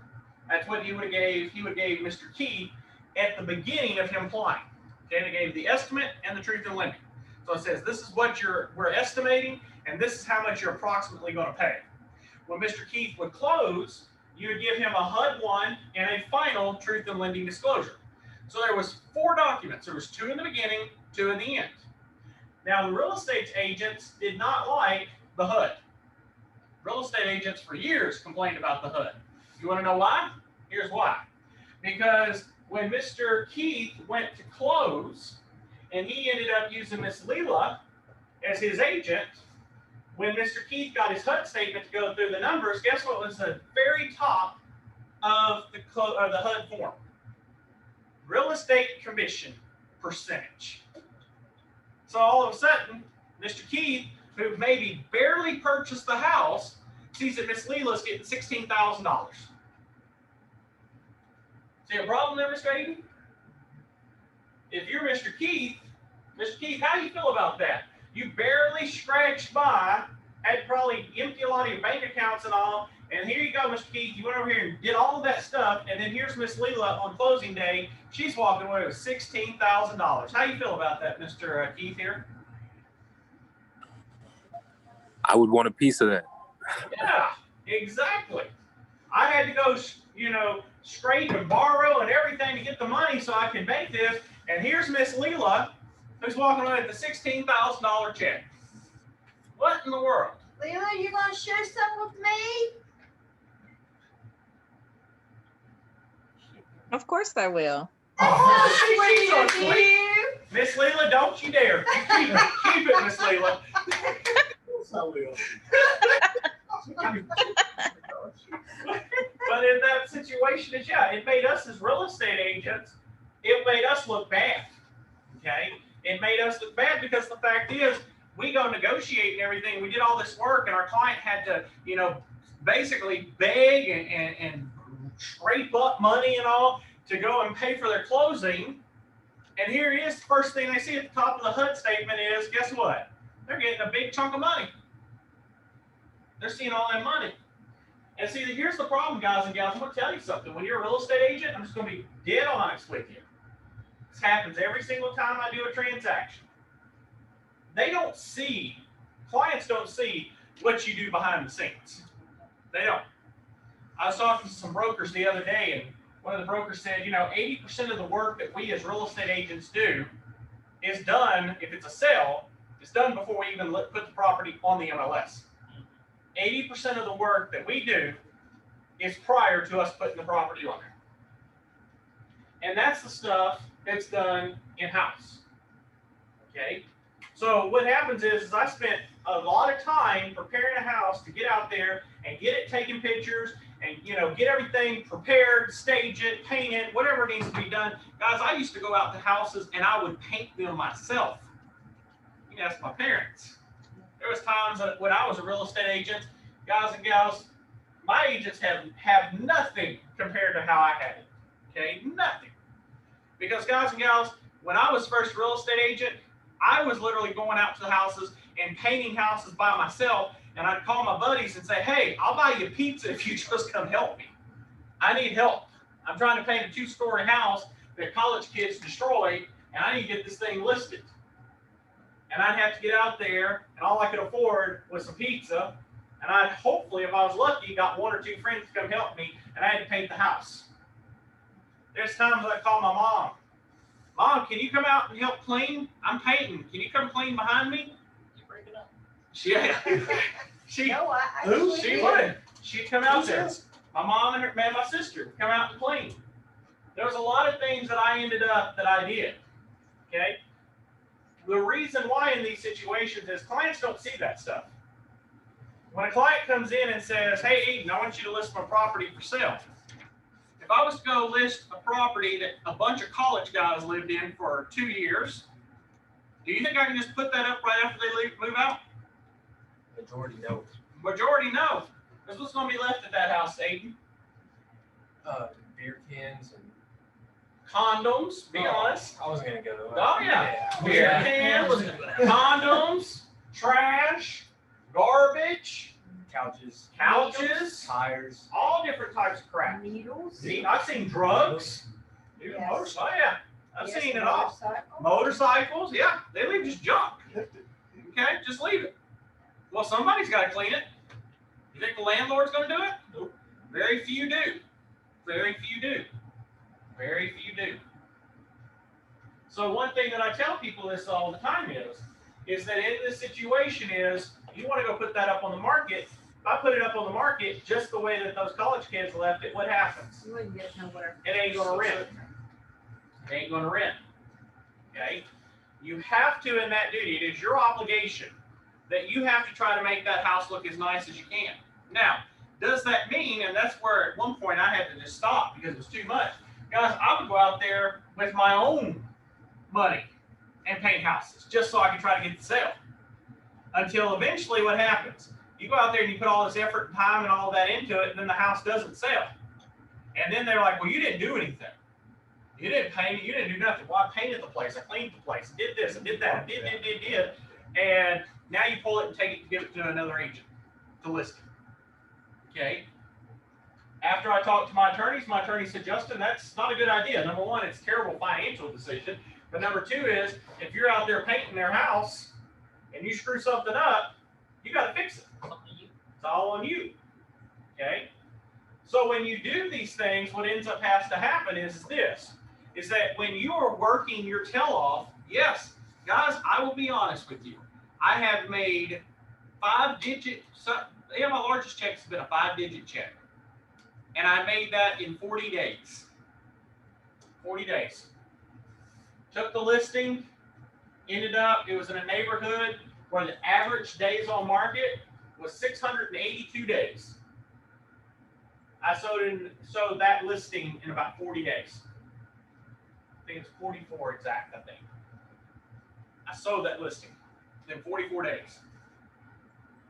That's what he would have gave Mr. Keith at the beginning of him applying. Okay, they gave the estimate and the truth in lending. So it says, this is what we're estimating, and this is how much you're approximately going to pay. When Mr. Keith would close, you would give him a HUD 1 and a final truth in lending disclosure. So there was 4 documents. There was 2 in the beginning, 2 in the end. Now the real estate agents did not like the HUD. Real estate agents for years complained about the HUD. You want to know why? Here's why. Because when Mr. Keith went to close, and he ended up using Miss Leela as his agent, when Mr. Keith got his HUD statement to go through the numbers, guess what was the very top of the HUD form? Real estate commission percentage. So all of a sudden, Mr. Keith, who maybe barely purchased the house, sees that Miss Leela's getting $16,000. See a problem there, Mr. Aiden? If you're Mr. Keith, how do you feel about that? You barely scratched by, had probably empty a lot of your bank accounts and all, and here you go, Mr. Keith, you went over here and did all of that stuff, and then here's Miss Leela on closing day. She's walking away with $16,000. How do you feel about that, Mr. Keith here? I would want a piece of that. Yeah, exactly. I had to go, scrape and borrow and everything to get the money so I can make this, and here's Miss Leela, who's walking away with a $16,000 check. What in the world? Leela, you gonna share some with me? Of course I will. That's so she's so sweet of sweet. you. Miss Leela, don't you dare. Keep it, Miss Leela. So we'll. But in that situation, it made us as real estate agents, it made us look bad. Okay? It made us look bad because the fact is, we go negotiate and everything. We did all this work, and our client had to, basically beg and scrape up money and all to go and pay for their closing. And here it is, the first thing they see at the top of the HUD statement is, guess what? They're getting a big chunk of money. They're seeing all that money. And see, here's the problem, guys and gals. I'm going to tell you something. When you're a real estate agent, I'm just going to be dead honest with you. This happens every single time I do a transaction. Clients don't see what you do behind the scenes. They don't. I was talking to some brokers the other day, and one of the brokers said, 80% of the work that we as real estate agents do is done, if it's a sale, it's done before we even put the property on the MLS. 80% of the work that we do is prior to us putting the property on there. And that's the stuff that's done in-house. Okay? So what happens is I spent a lot of time preparing a house to get out there and get it taking pictures and get everything prepared, stage it, paint it, whatever needs to be done. Guys, I used to go out to houses and I would paint them myself. You can ask my parents. There was times when I was a real estate agent, guys and gals, my agents have nothing compared to how I had it. Okay, nothing. Because guys and gals, when I was first real estate agent, I was literally going out to the houses and painting houses by myself, and I'd call my buddies and say, hey, I'll buy you pizza if you just come help me. I need help. I'm trying to paint a 2-story house that college kids destroyed, and I need to get this thing listed. And I'd have to get out there, and all I could afford was some pizza, and I'd hopefully, if I was lucky, got 1 or 2 friends to come help me, and I had to paint the house. There's times I call my mom. Mom, can you come out and help clean? I'm painting. Can you come clean behind me? You break it up. She No, she would. She'd come out there. My mom and my sister would come out and clean. There was a lot of things that I did. Okay? The reason why in these situations is clients don't see that stuff. When a client comes in and says, hey, Eden, I want you to list my property for sale. If I was to go list a property that a bunch of college guys lived in for 2 years, do you think I can just put that up right after they move out? Majority no. Majority no. Because what's going to be left at that house, Aiden? Beer cans condoms, be honest. I was gonna go. Oh, yeah. Beer cans, condoms, trash, garbage, Couches, couches, tires. all different types of crap. Needles. See, I've seen drugs, even Yes. motorcycles. Oh, yeah, I've Yes, seen it all. motorcycle. Motorcycles, yeah, they leave just junk. Left it. Okay, just leave it. Well, somebody's got to clean it. You think the landlord's going to do it? Nope. Very few do. Very few do. Very few do. So one thing that I tell people this all the time is that in this situation is, you want to go put that up on the market. If I put it up on the market just the way that those college kids left it, what happens? You wouldn't get nowhere. It ain't going to rent. It ain't going to rent. Okay? You have to, in that duty, it is your obligation that you have to try to make that house look as nice as you can. Now, does that mean, and that's where at one point I had to just stop because it was too much. Guys, I would go out there with my own money and paint houses just so I could try to get the sale. Until eventually what happens? You go out there and you put all this effort and time and all that into it, and then the house doesn't sell. And then they're like, well, you didn't do anything. You didn't paint it, you didn't do nothing. Well, I painted the place, I cleaned the place, did this, I did that, did. And now you pull it and take it and give it to another agent to list it. Okay? After I talked to my attorney said, Justin, that's not a good idea. Number one, it's a terrible financial decision. But number two is, if you're out there painting their house and you screw something up, you got to fix it. It's all on you. Okay? So when you do these things, what ends up has to happen is this, is that when you are working your tail off, yes, guys, I will be honest with you. I have made 5-digit, my largest check has been a 5-digit check. And I made that in 40 days. 40 days. Took the listing, ended up, it was in a neighborhood where the average days on market was 682 days. I sold that listing in about 40 days. I think it's 44 exact, I think. I sold that listing in 44 days.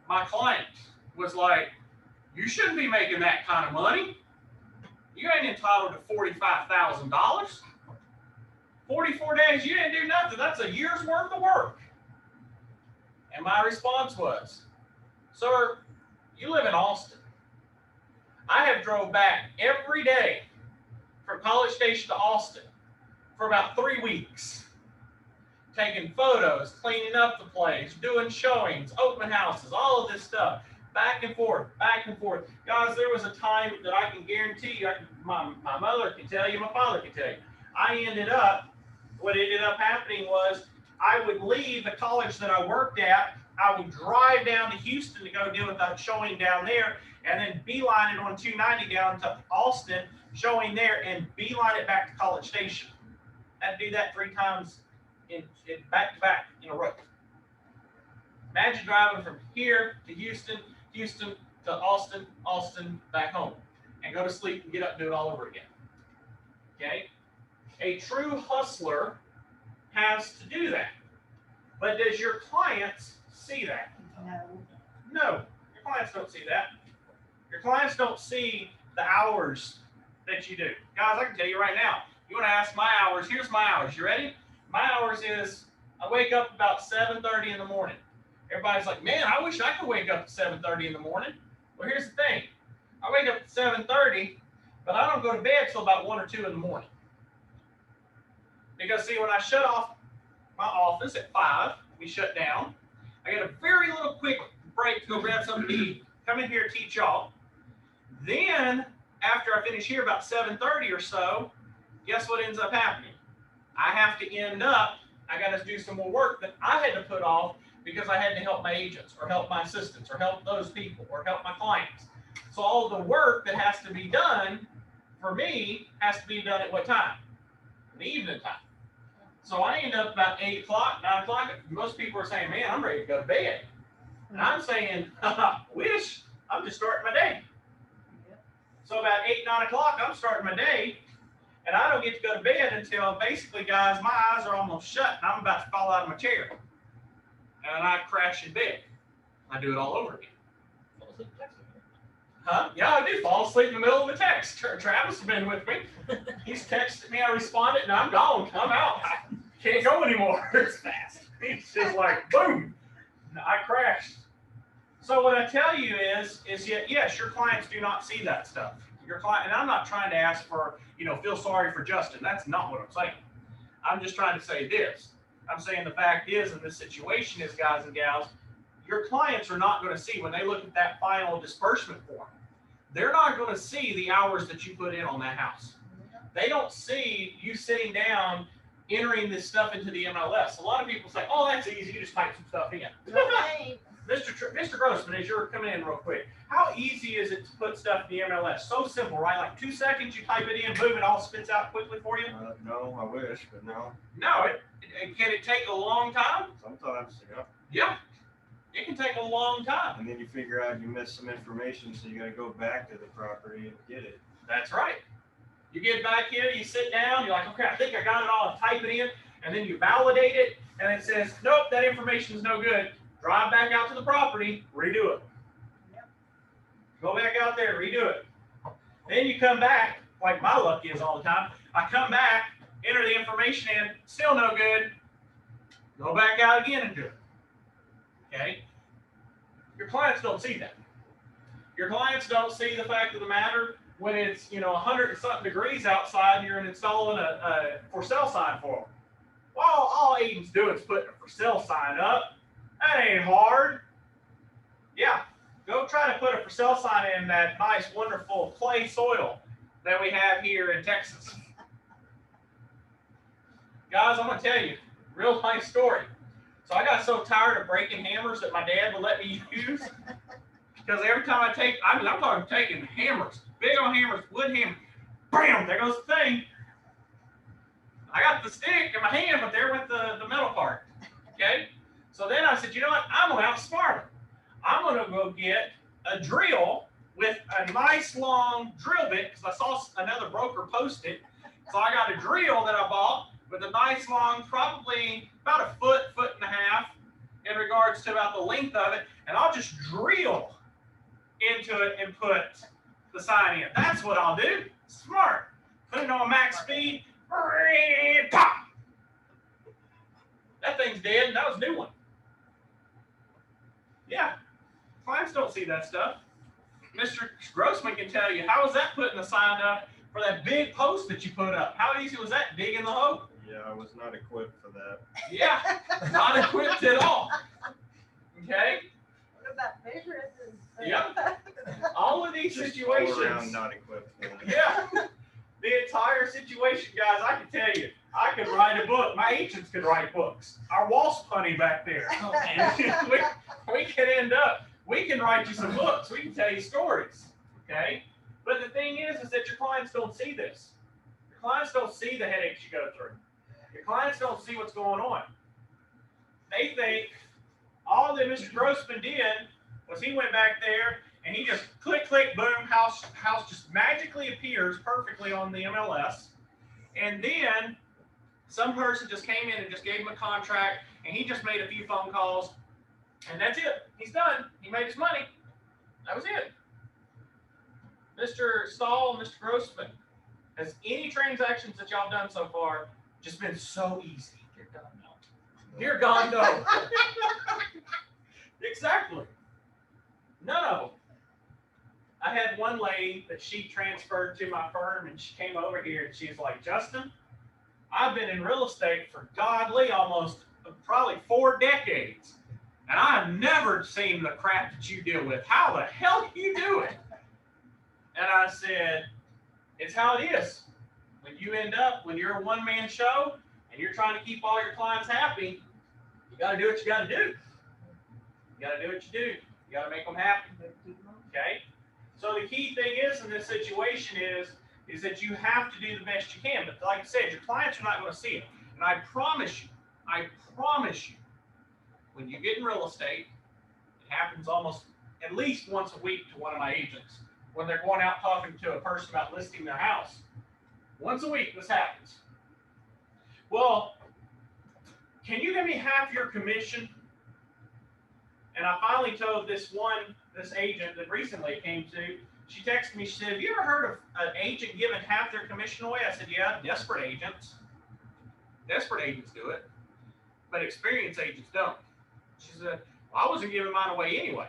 My client was like, you shouldn't be making that kind of money. You ain't entitled to $45,000. 44 days, you didn't do nothing. That's a year's worth of work. And my response was, sir, you live in Austin. I have drove back every day from College Station to Austin for about 3 weeks. Taking photos, cleaning up the place, doing showings, open houses, all of this stuff. Back and forth, back and forth. Guys, there was a time that I can guarantee you, my mother can tell you, my father can tell you. What ended up happening was I would leave the college that I worked at. I would drive down to Houston to go deal with that showing down there, and then beeline it on 290 down to Austin, showing there, and beeline it back to College Station. I had to do that 3 times in back to back in a row. Imagine driving from here to Houston, Houston to Austin, Austin back home, and go to sleep and get up and do it all over again. Okay? A true hustler has to do that. But does your clients see that? No. No, your clients don't see that. Your clients don't see the hours that you do. Guys, I can tell you right now, you want to ask my hours, here's my hours. You ready? My hours is, I wake up about 7:30 in the morning. Everybody's like, man, I wish I could wake up at 7:30 in the morning. Well, here's the thing. I wake up at 7:30, but I don't go to bed till about 1 or 2 in the morning. Because see, when I shut off my office at 5, we shut down. I get a very little quick break to go grab something to eat, come in here, teach y'all. Then, after I finish here about 7:30 or so, guess what ends up happening? I have to end up, I got to do some more work that I had to put off because I had to help my agents or help my assistants or help those people or help my clients. So all the work that has to be done for me has to be done at what time? In the evening time. So I end up about 8 o'clock, 9 o'clock. Most people are saying, man, I'm ready to go to bed. And I'm saying, wish, I'm just starting my day. So about 8, 9 o'clock, I'm starting my day. And I don't get to go to bed until basically, guys, my eyes are almost shut and I'm about to fall out of my chair. And I crash in bed. I do it all over again. Huh? Yeah, I do fall asleep in the middle of the text. Travis has been with me. He's texted me, I responded, and I'm gone. I'm out. I can't go anymore. It's fast. It's just like, boom, I crashed. So what I tell you is yes, your clients do not see that stuff. Your client, and I'm not trying to ask for, feel sorry for Justin. That's not what I'm saying. I'm just trying to say this. I'm saying the fact is, in this situation is, guys and gals, your clients are not going to see when they look at that final disbursement form. They're not going to see the hours that you put in on that house. They don't see you sitting down, entering this stuff into the MLS. A lot of people say, oh, that's easy. You just type some stuff in. Okay. Mr. Grossman, as you're coming in real quick, how easy is it to put stuff in the MLS? So simple, right? Like 2 seconds, you type it in, boom, it all spits out quickly for you? No, I wish, but no. No, can it take a long time? Sometimes, yeah. Yeah, it can take a long time. And then you figure out you missed some information, so you gotta go back to the property and get it. That's right. You get back here, you sit down, you're like, okay, I think I got it all, type it in, and then you validate it, and it says, nope, that information is no good. Drive back out to the property, redo it. Yep. Go back out there, redo it. Then you come back, like my luck is all the time. I come back, enter the information in, still no good. Go back out again and do it. Okay? Your clients don't see that. Your clients don't see the fact of the matter when it's 100 and something degrees outside and you're installing a for sale sign for them. Well, all agents do is put a for sale sign up. That ain't hard. Yeah, go try to put a for sale sign in that nice, wonderful clay soil that we have here in Texas. Guys, I'm gonna tell you, real nice story. So I got so tired of breaking hammers that my dad would let me use, because every time I'm talking taking hammers, big old hammers, wood hammer, bam, there goes the thing. I got the stick in my hand, but there went the metal part. Okay. So then I said, you know what? I'm going to outsmart them. I'm going to go get a drill with a nice long drill bit, because I saw another broker post it. So I got a drill that I bought with a nice long, probably about a foot and a half in regards to about the length of it. And I'll just drill into it and put the sign in. That's what I'll do. Smart. Put it on max speed. Pop. That thing's dead. That was a new one. Yeah, clients don't see that stuff. Mr. Grossman can tell you, how was that putting the sign up for that big post that you put up? How easy was that digging the hole? Yeah, I was not equipped for that. Yeah, not equipped at all. Okay? What about measuring? Yep. All of these Just situations. all around not equipped for that. Yeah. The entire situation, guys, I can tell you, I could write a book. My agents could write books. Our wasp honey back there. Oh, man. we can end up, we can write you some books. We can tell you stories. Okay? But the thing is that your clients don't see this. Your clients don't see the headaches you go through. Your clients don't see what's going on. They think all that Mr. Grossman did was he went back there and he just click, boom, house just magically appears perfectly on the MLS. And then some person just came in and just gave him a contract, and he just made a few phone calls, and that's it. He's done. He made his money. That was it. Mr. Stahl, Mr. Grossman, has any transactions that y'all done so far just been so easy? You're done now. Dear God, no. Exactly. None of them. I had one lady that she transferred to my firm, and she came over here and she's like, Justin, I've been in real estate for godly almost probably 4 decades, and I've never seen the crap that you deal with. How the hell do you do it? And I said, it's how it is. When you're a one-man show and you're trying to keep all your clients happy, you got to do what you got to do. You got to do what you do. You got to make them happy. Okay? So the key thing is in this situation is that you have to do the best you can. But like I said, your clients are not going to see it. And I promise you, when you get in real estate, it happens almost at least once a week to one of my agents when they're going out talking to a person about listing their house. Once a week, this happens. Well, can you give me half your commission? And I finally told this agent that recently came to, She texted me, she said, have you ever heard of an agent giving half their commission away? I said, yeah, desperate agents. Desperate agents do it, but experienced agents don't. She said, well, I wasn't giving mine away anyway.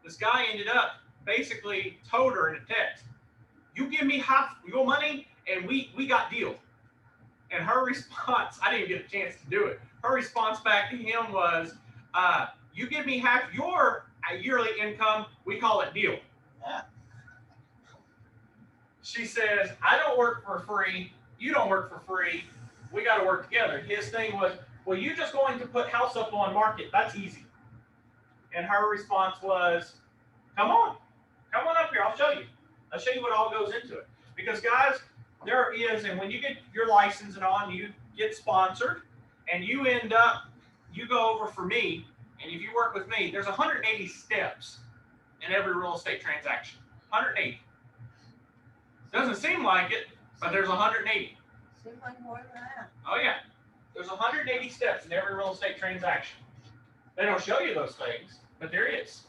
This guy ended up basically told her in a text, you give me half your money and we got deal. And her response, I didn't get a chance to do it. Her response back to him was, you give me half your yearly income, we call it deal. She says, I don't work for free, you don't work for free, we got to work together. His thing was, well, you just going to put house up on market, that's easy. And her response was, come on up here, I'll show you. I'll show you what all goes into it. Because guys, there is, and when you get your license and all, and you get sponsored, and you end up, you go over for me, and if you work with me, there's 180 steps in every real estate transaction. 180. Doesn't seem like it, but there's 180. Seems like more than that. Oh yeah, there's 180 steps in every real estate transaction. They don't show you those things, but there is.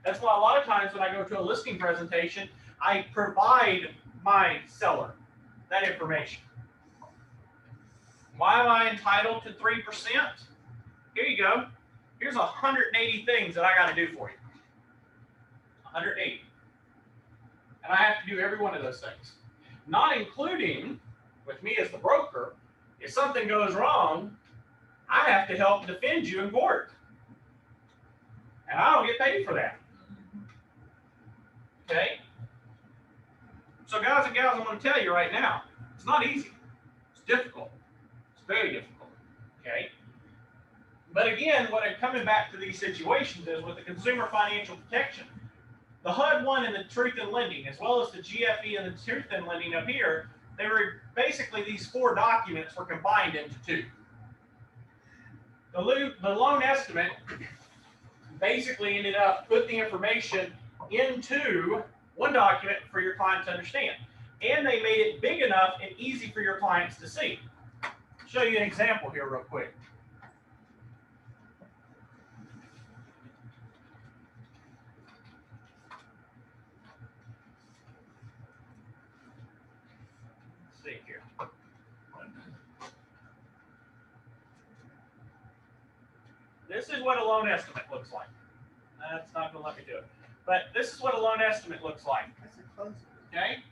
That's why a lot of times when I go to a listing presentation, I provide my seller that information. Why am I entitled to 3%? Here you go. Here's 180 things that I got to do for you. 180. And I have to do every one of those things. Not including, with me as the broker, if something goes wrong, I have to help defend you in court. And I don't get paid for that. Okay? So guys and gals, I'm going to tell you right now, it's not easy. It's difficult. It's very difficult. Okay? But again, what I'm coming back to these situations is with the consumer financial protection, the HUD one and the truth in lending, as well as the GFE and the truth in lending up here, they were basically these 4 documents were combined into 2. The loan estimate basically ended up putting the information into one document for your client to understand. And they made it big enough and easy for your clients to see. I'll show you an example here real quick. Let's see here. This is what a loan estimate looks like. That's not going to let me do it. But this is what a loan estimate looks like. That's a closing. Okay?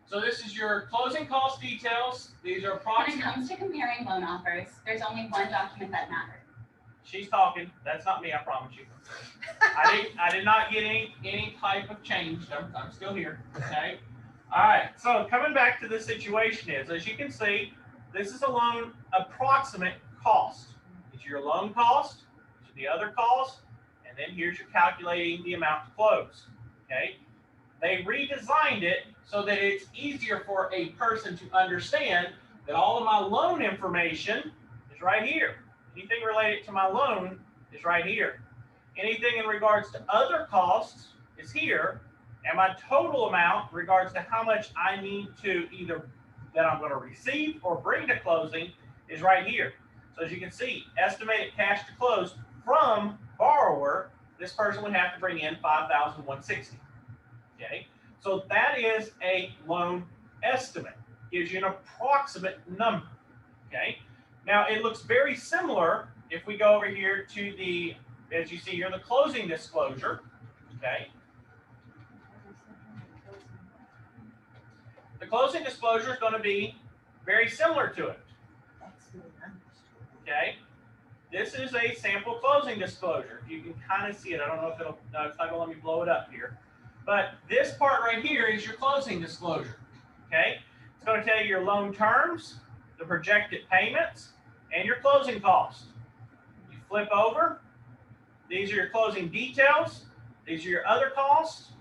So this is your closing cost details. These are When it approximate. comes to comparing loan offers, there's only one document that matters. She's talking. That's not me, I promise you. I did not get any type of change. I'm still here. Okay? All right. So coming back to the situation is, as you can see, this is a loan approximate cost. It's your loan cost, it's the other cost, and then here's your calculating the amount to close. Okay? They redesigned it so that it's easier for a person to understand that all of my loan information is right here. Anything related to my loan is right here. Anything in regards to other costs is here, and my total amount in regards to how much I need to either that I'm going to receive or bring to closing is right here. So as you can see, estimated cash to close from borrower, this person would have to bring in $5,160. Okay, so that is a loan estimate. Gives you an approximate number. Okay, now it looks very similar if we go over here to the, as you see here, the closing disclosure. Okay, the closing disclosure is going to be very similar to it. Okay, this is a sample closing disclosure. You can kind of see it. I don't know if it'll, no, it's not going to let me blow it up here. But this part right here is your closing disclosure. Okay, it's going to tell you your loan terms, the projected payments, and your closing costs. You flip over, these are your closing details, these are your other costs.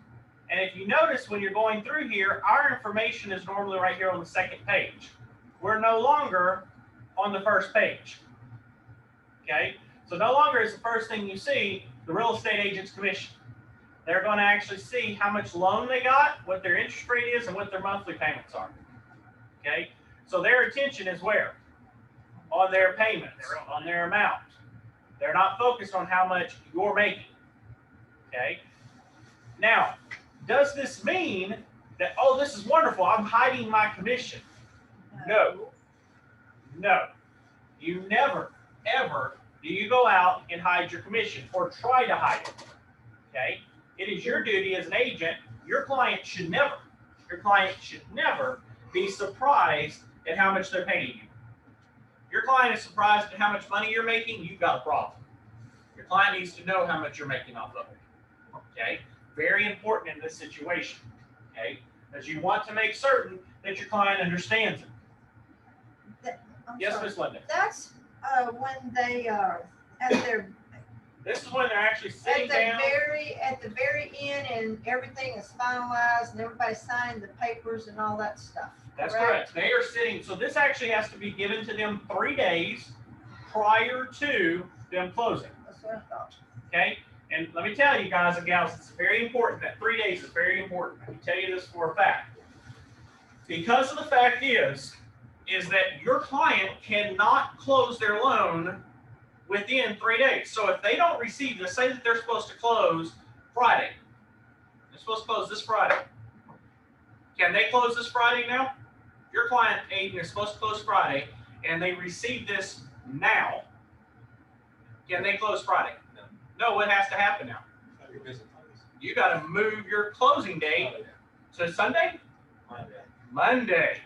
And if you notice when you're going through here, our information is normally right here on the second page. We're no longer on the first page. Okay, so no longer is the first thing you see the real estate agent's commission. They're going to actually see how much loan they got, what their interest rate is, and what their monthly payments are. Okay, so their attention is where? On their payments, on their amount. They're not focused on how much you're making. Okay, now Does this mean that, oh, this is wonderful, I'm hiding my commission? No. No. You never, ever do you go out and hide your commission or try to hide it. Okay? It is your duty as an agent. Your client should never be surprised at how much they're paying you. Your client is surprised at how much money you're making, you've got a problem. Your client needs to know how much you're making off of it. Okay? Very important in this situation. Okay? As you want to make certain that your client understands it. I'm Yes, sorry. Miss Linda. That's when they are at their This is when they're actually sitting down. at the very end and everything is finalized and everybody's signing the papers and all that stuff. That's correct. They are sitting, so this actually has to be given to them 3 days prior to them closing. That's what I thought. Okay? And let me tell you guys and gals, it's very important. That 3 days is very important. I can tell you this for a fact. Because of the fact is that your client cannot close their loan within 3 days. So if they don't receive, let's say that they're supposed to close Friday. They're supposed to close this Friday. Can they close this Friday now? Your client, agent, is supposed to close Friday, and they receive this now. Can they close Friday? No, what has to happen now? You got to move your closing date to Sunday? Monday.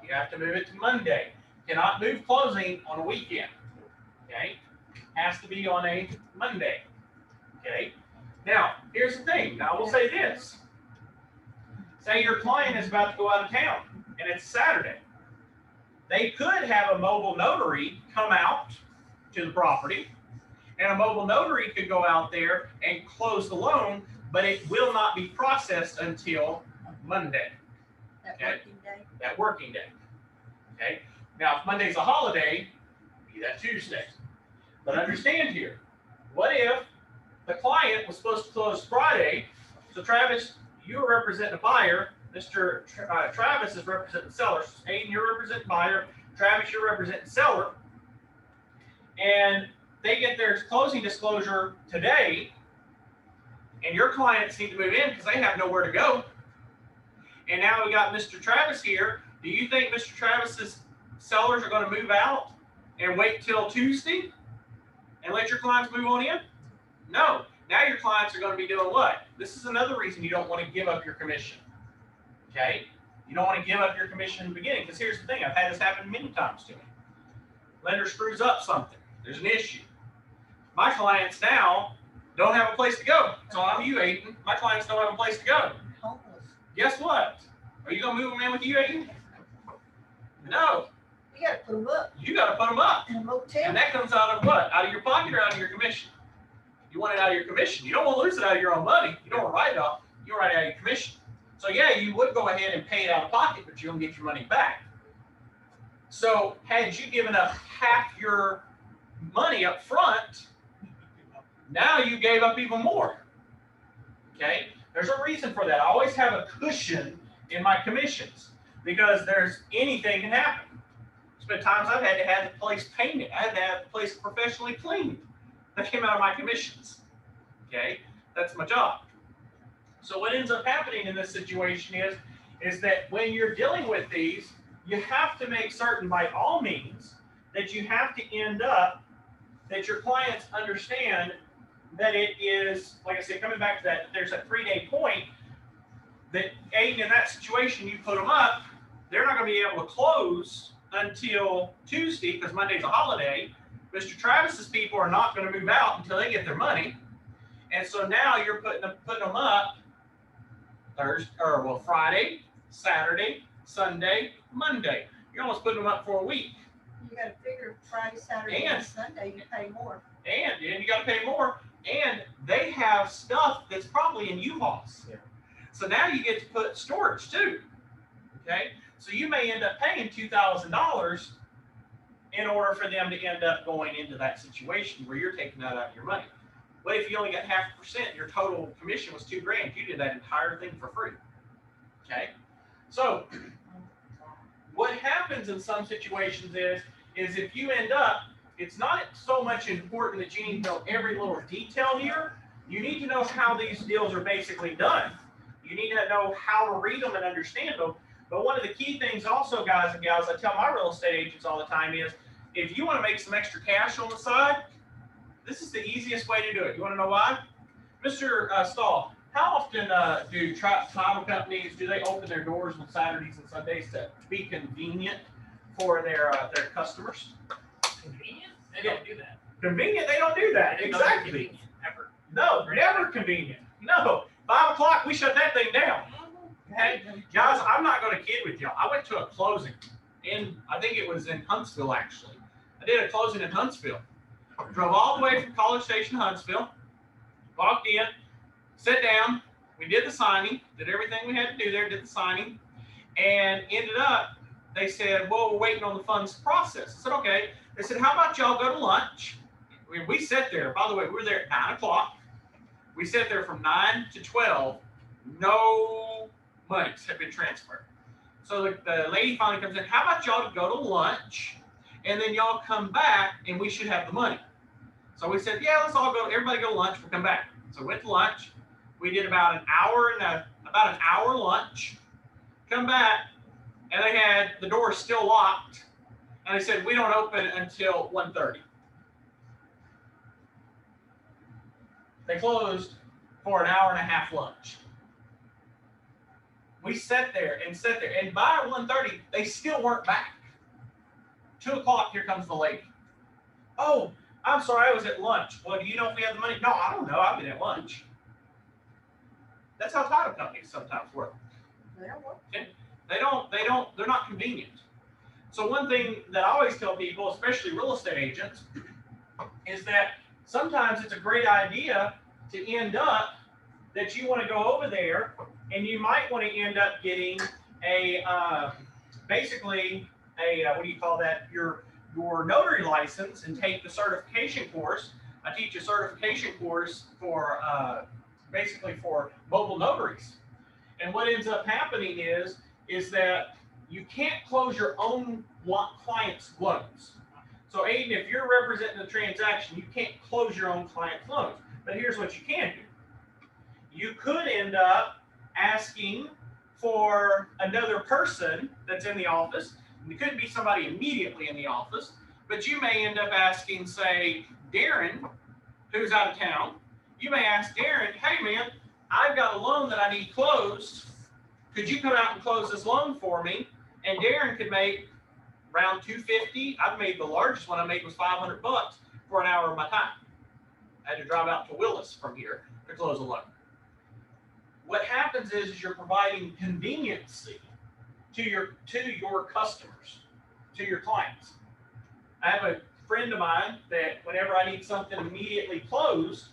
You have to move it to Monday. Cannot move closing on a weekend. Okay? Has to be on a Monday. Okay? Now, here's the thing. Now, I will say this. Say your client is about to go out of town, and it's Saturday. They could have a mobile notary come out to the property, and a mobile notary could go out there and close the loan, but it will not be processed until Monday. That Okay. working day. That working day. Okay. Now, if Monday's a holiday, be that Tuesday. But understand here, what if the client was supposed to close Friday? So Travis, you're representing a buyer. Mr. Travis is representing the seller. Aiden, you're representing buyer. Travis, you're representing seller. And they get their closing disclosure today, and your clients need to move in because they have nowhere to go. And now we got Mr. Travis here. Do you think Mr. Travis's sellers are going to move out and wait till Tuesday and let your clients move on in? No. Now your clients are going to be doing what? This is another reason you don't want to give up your commission. Okay? You don't want to give up your commission in the beginning, because here's the thing. I've had this happen many times to me. Lender screws up something. There's an issue. My clients now don't have a place to go. So I'm you, Aiden. My clients don't have a place to go. Homeless. Guess what? Are you going to move them in with you, Aiden? No. You gotta put them up You got to put them up. in a motel. And that comes out of what? Out of your pocket or out of your commission? You want it out of your commission. You don't want to lose it out of your own money. You don't want to write it off. You write it out of your commission. So yeah, you would go ahead and pay it out of pocket, but you don't get your money back. So had you given up half your money up front, now you gave up even more. Okay? There's a reason for that. I always have a cushion in my commissions because anything can happen. There's been times I've had to have the place painted. I had to have the place professionally cleaned. That came out of my commissions. Okay? That's my job. So what ends up happening in this situation is that when you're dealing with these, you have to make certain by all means that you have to end up that your clients understand that it is, like I said, coming back to that, there's a 3-day point that Aiden, in that situation, you put them up, they're not going to be able to close until Tuesday because Monday's a holiday. Mr. Travis's people are not going to move out until they get their money. And so now you're putting them up Friday, Saturday, Sunday, Monday. You're almost putting them up for a week. You gotta figure Friday, Saturday, and Sunday, you pay more. And you got to pay more. And they have stuff that's probably in U-Hauls. Yeah. So now you get to put storage too. Okay? So you may end up paying $2,000 in order for them to end up going into that situation where you're taking that out of your money. What if you only got 0.5%? Your total commission was $2,000. You did that entire thing for free. Okay? So what happens in some situations is if you end up, it's not so much important that you need to know every little detail here. You need to know how these deals are basically done. You need to know how to read them and understand them. But one of the key things also, guys and gals, I tell my real estate agents all the time is, if you want to make some extra cash on the side, this is the easiest way to do it. You want to know why? Mr. Stahl, how often do title companies, do they open their doors on Saturdays and Sundays to be convenient for their customers? Convenient? They don't do that. Convenient, they don't do that. They don't do Exactly. convenient, ever. No, never convenient. No, 5 o'clock, we shut that thing down. Okay, guys, I'm not going to kid with y'all. I went to a closing I think it was in Huntsville, actually. I did a closing in Huntsville. Drove all the way from College Station, Huntsville, walked in, sat down, we did the signing, did everything we had to do there, did the signing, and ended up, they said, well, we're waiting on the funds process. I said, okay. They said, how about y'all go to lunch? We sat there, by the way, we were there at 9 o'clock. We sat there from 9 to 12, no monies had been transferred. So the lady finally comes in, how about y'all to go to lunch, and then y'all come back, and we should have the money. So we said, yeah, let's all go, everybody go to lunch, we'll come back. So we went to lunch. We did about an hour lunch, come back, and they had the doors still locked, and they said, we don't open until 1:30. They closed for an hour and a half lunch. We sat there, and by 1:30, they still weren't back. 2 o'clock, here comes the lady. Oh, I'm sorry, I was at lunch. Well, do you know if we have the money? No, I don't know, I've been at lunch. That's how title companies sometimes work. They don't work. They're not convenient. So one thing that I always tell people, especially real estate agents, is that sometimes it's a great idea to end up that you want to go over there, and you might want to end up getting basically what do you call that? Your notary license, and take the certification course. I teach a certification course for basically for mobile notaries. And what ends up happening is that you can't close your own client's loans. So Aiden, if you're representing the transaction, you can't close your own client's loans. But here's what you can do. You could end up asking for another person that's in the office. It could be somebody immediately in the office, but you may end up asking, say, Darren, who's out of town. You may ask Darren, hey man, I've got a loan that I need closed. Could you come out and close this loan for me? And Darren could make around $250. I've made the largest one I made was $500 for an hour of my time. I had to drive out to Willis from here to close a loan. What happens is you're providing conveniency to your customers, to your clients. I have a friend of mine that whenever I need something immediately closed,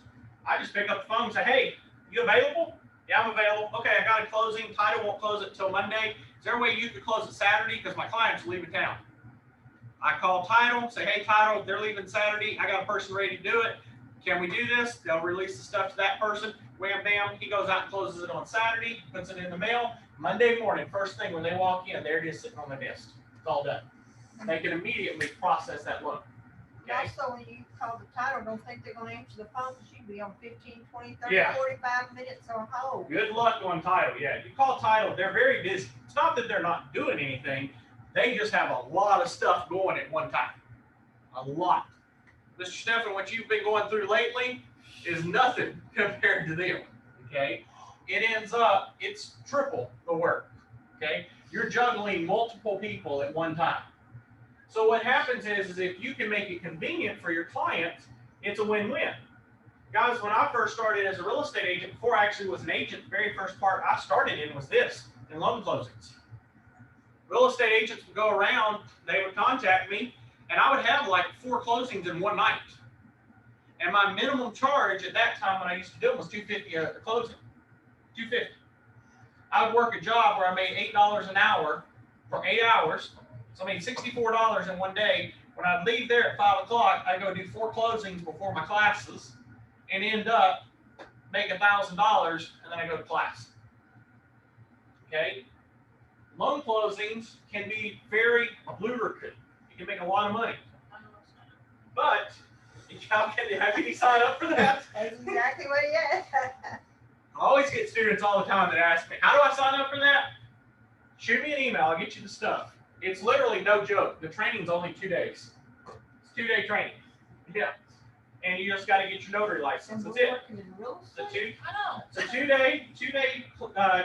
I just pick up the phone and say, hey, you available? Yeah, I'm available. Okay, I got a closing. Title won't close it until Monday. Is there a way you could close it Saturday? Because my client's leaving town. I call Title, say, hey, Title, they're leaving Saturday. I got a person ready to do it. Can we do this? They'll release the stuff to that person. Wham, bam. He goes out and closes it on Saturday, puts it in the mail. Monday morning, first thing when they walk in, there it is sitting on the desk. It's all done. They can immediately process that loan. And also, when you call the title, don't think they're gonna answer the phone, because you be on 15, 20, 30, Yeah. 45 minutes on hold. Good luck on Title. Yeah, you call Title, they're very busy. It's not that they're not doing anything. They just have a lot of stuff going at one time. A lot. Mr. Stephan, what you've been going through lately is nothing compared to them. Okay? It ends up, it's triple the work. Okay? You're juggling multiple people at one time. So what happens is if you can make it convenient for your clients, it's a win-win. Guys, when I first started as a real estate agent, before I actually was an agent, the very first part I started in was this, in loan closings. Real estate agents would go around, they would contact me, and I would have like 4 closings in one night. And my minimum charge at that time when I used to do it was $250 a closing. $250. I would work a job where I made $8 an hour for 8 hours. So I made $64 in one day. When I'd leave there at 5 o'clock, I'd go do 4 closings before my classes and end up making $1,000, and then I go to class. Okay? Loan closings can be very lucrative. You can make a lot of money. But, how can you sign up for that? That's exactly what he had. I always get students all the time that ask me, how do I sign up for that? Shoot me an email, I'll get you the stuff. It's literally no joke. The training's only 2 days. It's 2-day training. Yeah. And you just got to get your notary license. That's it. It's a 2-day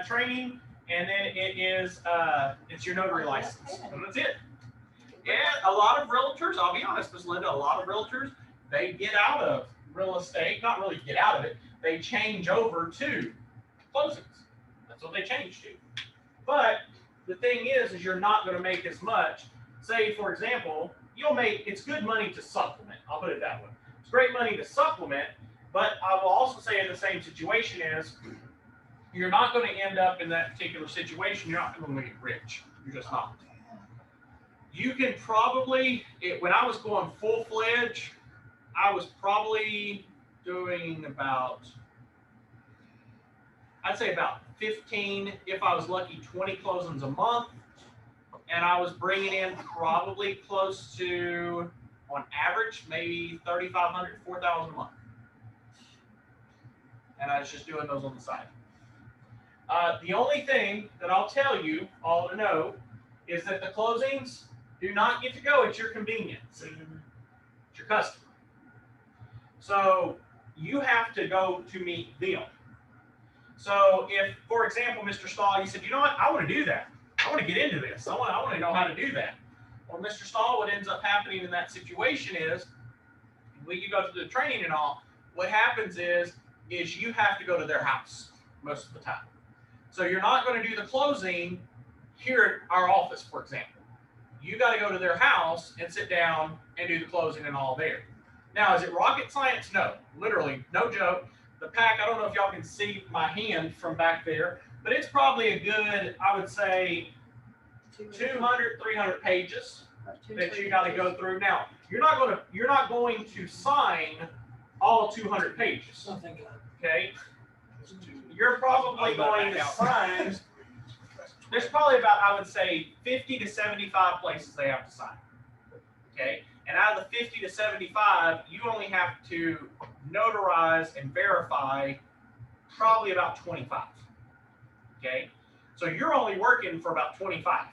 training, and then it's your notary license. And that's it. And a lot of realtors, I'll be honest, Ms. Linda, a lot of realtors, they get out of real estate, not really get out of it, they change over to closings. That's what they change to. But the thing is you're not going to make as much. Say, for example, it's good money to supplement. I'll put it that way. It's great money to supplement, but I will also say in the same situation is you're not going to end up in that particular situation. You're not going to get rich. You're just not. You can probably, when I was going full-fledged, I was probably doing I'd say about 15, if I was lucky, 20 closings a month. And I was bringing in probably close to, on average, maybe 3,500, 4,000 a month. And I was just doing those on the side. The only thing that I'll tell you all to know is that the closings do not get to go at your convenience. It's your customer. So you have to go to meet them. So if, for example, Mr. Stahl, you said, you know what, I want to do that. I want to get into this. I want to know how to do that. Well, Mr. Stahl, what ends up happening in that situation is, when you go through the training and all, what happens is you have to go to their house most of the time. So you're not going to do the closing here at our office, for example. You got to go to their house and sit down and do the closing and all there. Now, is it rocket science? No, literally, no joke. The pack, I don't know if y'all can see my hand from back there, but it's probably a good, I would say, 200, 300 pages that you got to go through. Now, you're not going to sign all 200 pages. Okay? You're probably going to sign, there's probably about, I would say, 50 to 75 places they have to sign. Okay? And out of the 50 to 75, you only have to notarize and verify probably about 25. Okay? So you're only working for about 25.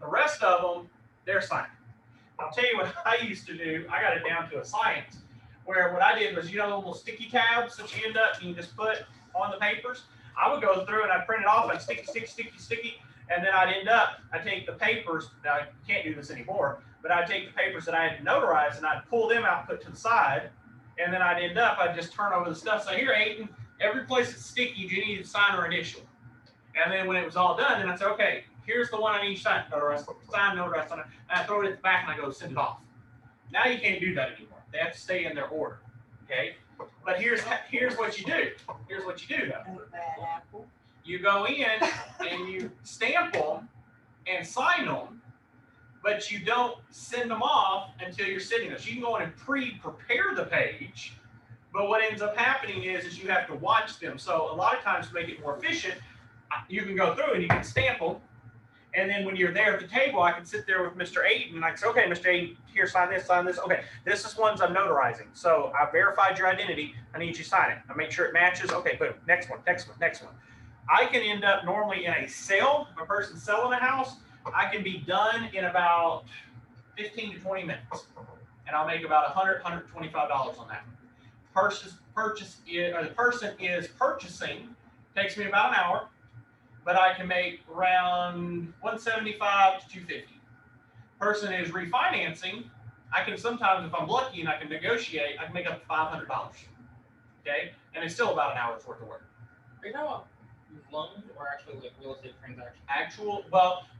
The rest of them, they're signing. I'll tell you what I used to do. I got it down to a science, where what I did was, you know, the little sticky tabs that you end up, you just put on the papers. I would go through and I'd print it off, I'd sticky, and then I'd take the papers. Now, I can't do this anymore, but I'd take the papers that I had notarized and I'd pull them out, put to the side, and then I'd just turn over the stuff. So here, Aiden, every place that's sticky, you need to sign or initial. And then when it was all done, then I'd say, okay, here's the one I need to sign, notarize, sign, notarize, sign, and I throw it at the back and I go send it off. Now you can't do that anymore. They have to stay in their order. Okay? But here's what you do. Here's what you do though. You go in and you stamp them and sign them, but you don't send them off until you're sitting there. So you can go in and pre-prepare the page, but what ends up happening is you have to watch them. So a lot of times to make it more efficient, you can go through and you can stamp them. And then when you're there at the table, I can sit there with Mr. Aiden and I can say, okay, Mr. Aiden, here, sign this. Okay, this is ones I'm notarizing. So I verified your identity. I need you to sign it. I make sure it matches. Okay, boom, next one. I can end up normally in a sale, a person selling a house, I can be done in about 15 to 20 minutes. And I'll make about $100, $125 on that. The person is purchasing, takes me about an hour, but I can make around $175 to $250. Person is refinancing, I can sometimes, if I'm lucky and I can negotiate, I can make up to $500. Okay? And it's still about an hour's worth of work. Are you talking about loans or actually like real estate transactions?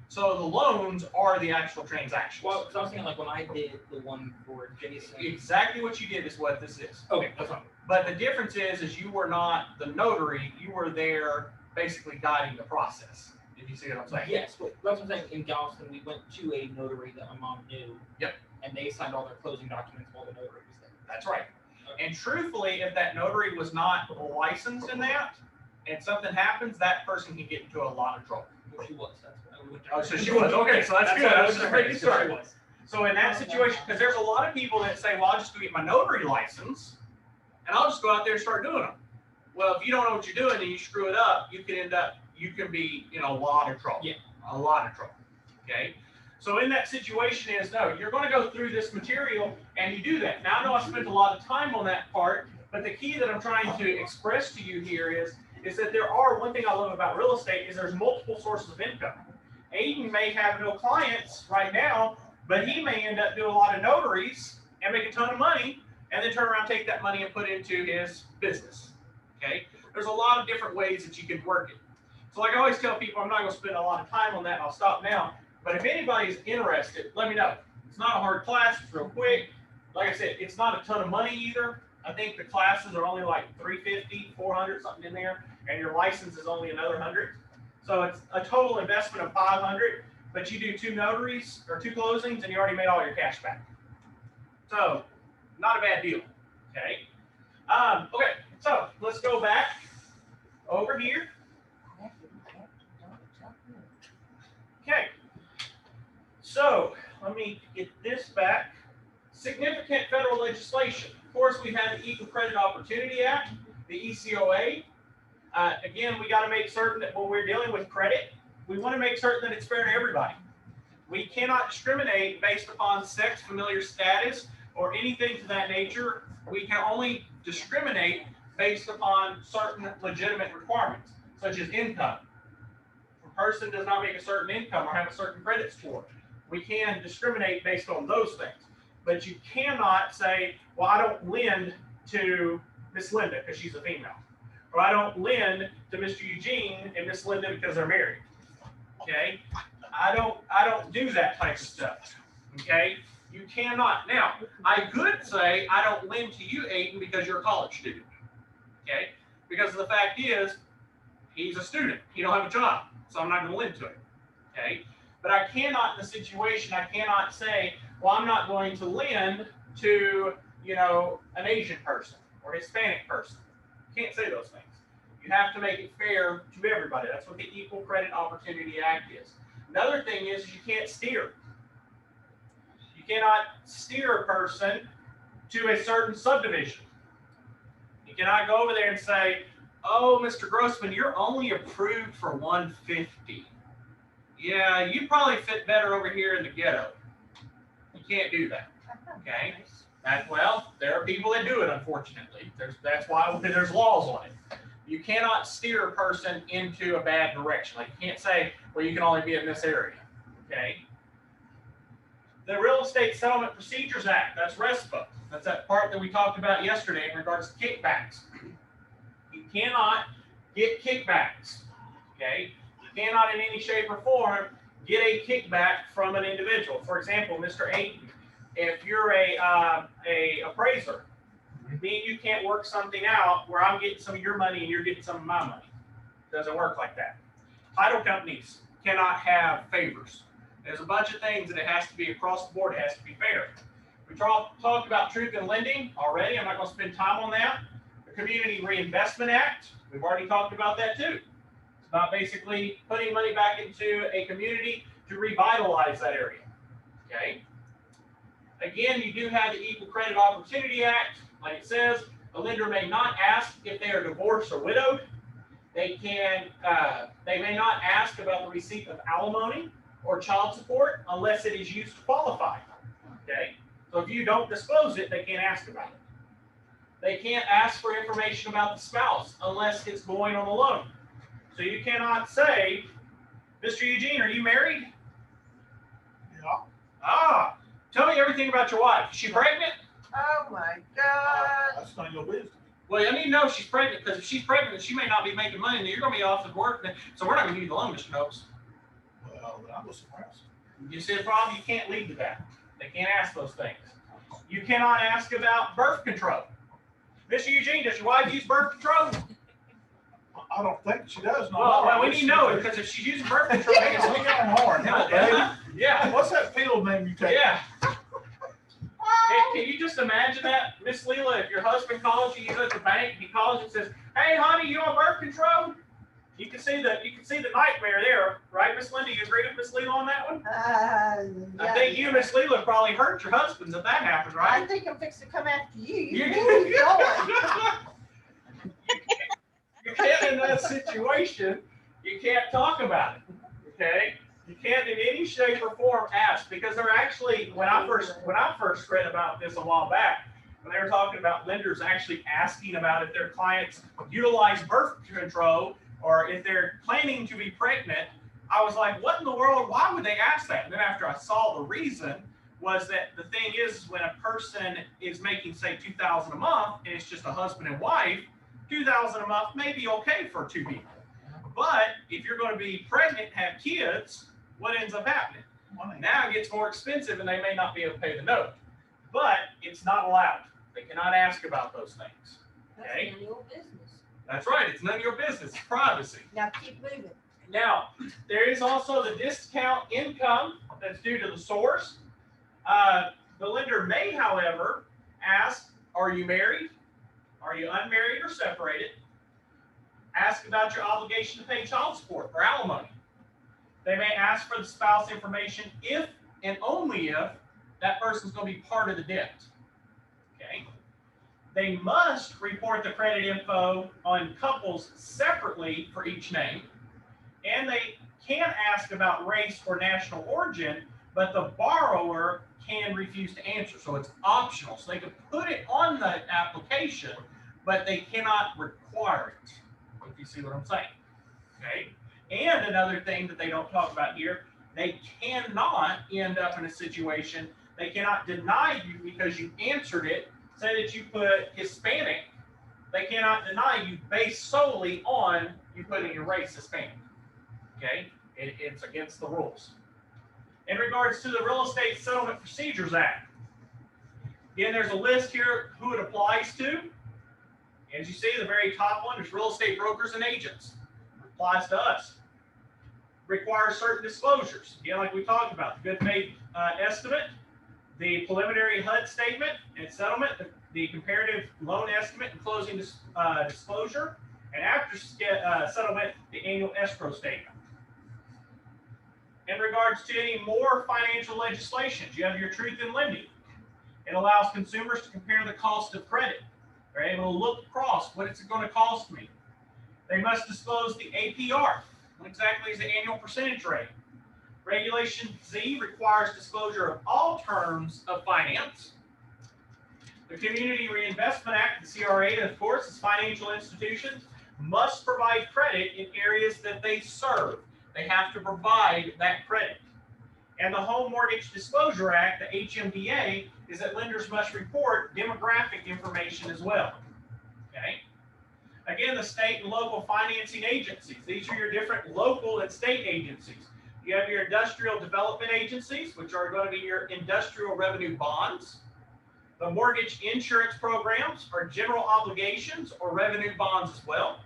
So the loans are the actual transactions. Well, because I was thinking like when I did the one for Jason. Exactly what you did is what this is. Okay, that's fine. But the difference is you were not the notary, you were there basically guiding the process. Did you see what I'm saying? Yes, but that's what I'm saying. In Galveston, we went to a notary that my mom knew. Yep. And they signed all their closing documents while the notary was there. That's right. Okay. And truthfully, if that notary was not licensed in that, and something happens, that person can get into a lot of trouble. Well, she was. That's what I went Oh, so she was. Okay, so that's good. I was just making So sure. she was. So in that situation, because there's a lot of people that say, well, I'll just go get my notary license, and I'll just go out there and start doing them. Well, if you don't know what you're doing and you screw it up, you can be in a lot of trouble. Yeah. A lot of trouble. Okay. So in that situation is, no, you're going to go through this material and you do that. Now I know I spent a lot of time on that part, but the key that I'm trying to express to you here is that one thing I love about real estate is there's multiple sources of income. Aiden may have no clients right now, but he may end up doing a lot of notaries and make a ton of money and then turn around, take that money and put into his business. Okay. There's a lot of different ways that you can work it. So like I always tell people, I'm not going to spend a lot of time on that. I'll stop now. But if anybody's interested, let me know. It's not a hard class. It's real quick. Like I said, it's not a ton of money either. I think the classes are only like $350, $400, something in there, and your license is only another $100. So it's a total investment of $500. But you do 2 notaries or 2 closings, and you already made all your cash back. So not a bad deal. Okay. Okay. So let's go back over here. Okay. So let me get this back. Significant federal legislation. Of course, we have the Equal Credit Opportunity Act, the ECOA. Again, we got to make certain that when we're dealing with credit, we want to make certain that it's fair to everybody. We cannot discriminate based upon sex, familiar status, or anything to that nature. We can only discriminate based upon certain legitimate requirements, such as income. If a person does not make a certain income or have a certain credit score, we can discriminate based on those things. But you cannot say, well, I don't lend to Miss Linda because she's a female. Or I don't lend to Mr. Eugene and Miss Linda because they're married. Okay? I don't do that type of stuff. Okay? You cannot. Now, I could say I don't lend to you, Aiden, because you're a college student. Okay? Because the fact is, he's a student. He don't have a job. So I'm not going to lend to him. Okay? But I cannot, in the situation, I cannot say, well, I'm not going to lend to, an Asian person or Hispanic person. You can't say those things. You have to make it fair to everybody. That's what the Equal Credit Opportunity Act is. Another thing is you can't steer. You cannot steer a person to a certain subdivision. You cannot go over there and say, oh, Mr. Grossman, you're only approved for 150. Yeah, you probably fit better over here in the ghetto. You can't do that. Okay? Well, there are people that do it, unfortunately. That's why there's laws on it. You cannot steer a person into a bad direction. Like you can't say, well, you can only be in this area. Okay? The Real Estate Settlement Procedures Act, that's RESPA. That's that part that we talked about yesterday in regards to kickbacks. You cannot get kickbacks. Okay? You cannot in any shape or form get a kickback from an individual. For example, Mr. Aiden, if you're a appraiser, me and you can't work something out where I'm getting some of your money and you're getting some of my money. It doesn't work like that. Title companies cannot have favors. There's a bunch of things that it has to be across the board. It has to be fair. We talked about truth in lending already. I'm not going to spend time on that. The Community Reinvestment Act, we've already talked about that too. It's about basically putting money back into a community to revitalize that area. Okay. Again, you do have the Equal Credit Opportunity Act. Like it says, a lender may not ask if they are divorced or widowed. They may not ask about the receipt of alimony or child support unless it is used to qualify. Okay? So if you don't disclose it, they can't ask about it. They can't ask for information about the spouse unless it's going on the loan. So you cannot say, Mr. Eugene, are you married? Yeah. Tell me everything about your wife. Is she pregnant? Oh my God. That's none of your business. Well, I need to know if she's pregnant, because if she's pregnant, she may not be making money, and you're going to be off at work. So we're not going to give you the loan, Mr. Noakes. Well, I was surprised. You see the problem? You can't lead to that. They can't ask those things. You cannot ask about birth control. Mr. Eugene, does your wife use birth control? I don't think she does. No, Well, we need to know it, because if she's using birth control, It's on hard. Hell, baby. yeah. What's that pill name you take? Yeah. Can you just imagine that, Miss Leela, if your husband calls you at the bank, he calls and says, hey, honey, you on birth control? You can see the nightmare there, right, Miss Linda? You agree with Miss Leela on that one? I think you, Miss Leela, probably hurt your husbands if that happened, I right? think I'm fixing to come after you. You- You know where you're going. get in that situation, you can't talk about it. Okay? You can't in any shape or form ask, because they're actually, when I first read about this a while back, when they were talking about lenders actually asking about if their clients utilize birth control or if they're planning to be pregnant, I was like, what in the world? Why would they ask that? And then after I saw the reason was that the thing is, when a person is making, say, $2,000 a month and it's just a husband and wife, $2,000 a month may be okay for two people. But if you're going to be pregnant and have kids, what ends up happening? Now it gets more expensive and they may not be able to pay the note. But it's not allowed. They cannot ask about those things. Okay? That's none of your business. That's right. It's none of your business. It's privacy. Now keep moving. Now, there is also the discount income that's due to the source. The lender may, however, ask, are you married? Are you unmarried or separated? Ask about your obligation to pay child support or alimony. They may ask for the spouse information if and only if that person's going to be part of the debt. Okay. They must report the credit info on couples separately for each name. And they can ask about race or national origin, but the borrower can refuse to answer. So it's optional. So they can put it on the application, but they cannot require it, if you see what I'm saying. Okay. And another thing that they don't talk about here, they cannot end up in a situation, they cannot deny you because you answered it. Say that you put Hispanic, they cannot deny you based solely on you putting your race Hispanic. Okay, it's against the rules. In regards to the Real Estate Settlement Procedures Act, again, there's a list here who it applies to. As you see, the very top one is real estate brokers and agents. It applies to us. Requires certain disclosures. Again, like we talked about, the good faith estimate, the preliminary HUD statement and settlement, the comparative loan estimate and closing disclosure, and after settlement, the annual escrow statement. In regards to any more financial legislations, you have your truth in lending. It allows consumers to compare the cost of credit. They're able to look across what it's going to cost me. They must disclose the APR. What exactly is the annual percentage rate? Regulation Z requires disclosure of all terms of finance. The Community Reinvestment Act, the CRA, of course, is financial institutions must provide credit in areas that they serve. They have to provide that credit. And the Home Mortgage Disclosure Act, the HMDA, is that lenders must report demographic information as well. Okay. Again, the state and local financing agencies. These are your different local and state agencies. You have your industrial development agencies, which are going to be your industrial revenue bonds. The mortgage insurance programs are general obligations or revenue bonds as well.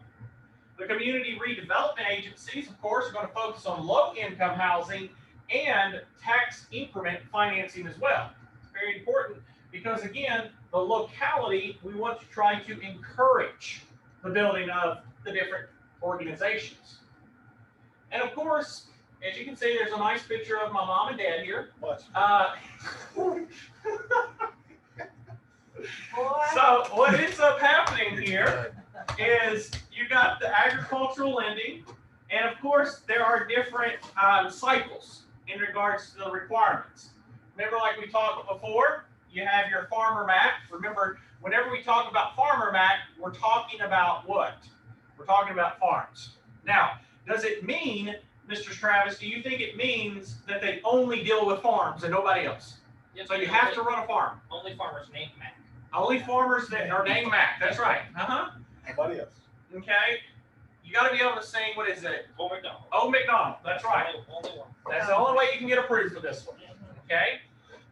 The community redevelopment agencies, of course, are going to focus on low-income housing and tax increment financing as well. It's very important because, again, the locality, we want to try to encourage the building of the different organizations. And of course, as you can see, there's a nice picture of my mom and dad here. So what ends up happening here is you got the agricultural lending, and of course there are different cycles in regards to the requirements. Remember, like we talked before, you have your Farmer Mac. Remember, whenever we talk about Farmer Mac, we're talking about what? We're talking about farms. Now, does it mean, Mr. Travis, do you think it means that they only deal with farms and nobody else? Yes, So you have to run a farm. Only farmers named Mac. Only farmers that are named Mac. That's right. Nobody else. Okay. You got to be able to sing, what is it? Old McDonald. Old McDonald. That's right. Only one. That's the only way you can get approved for this one. Okay.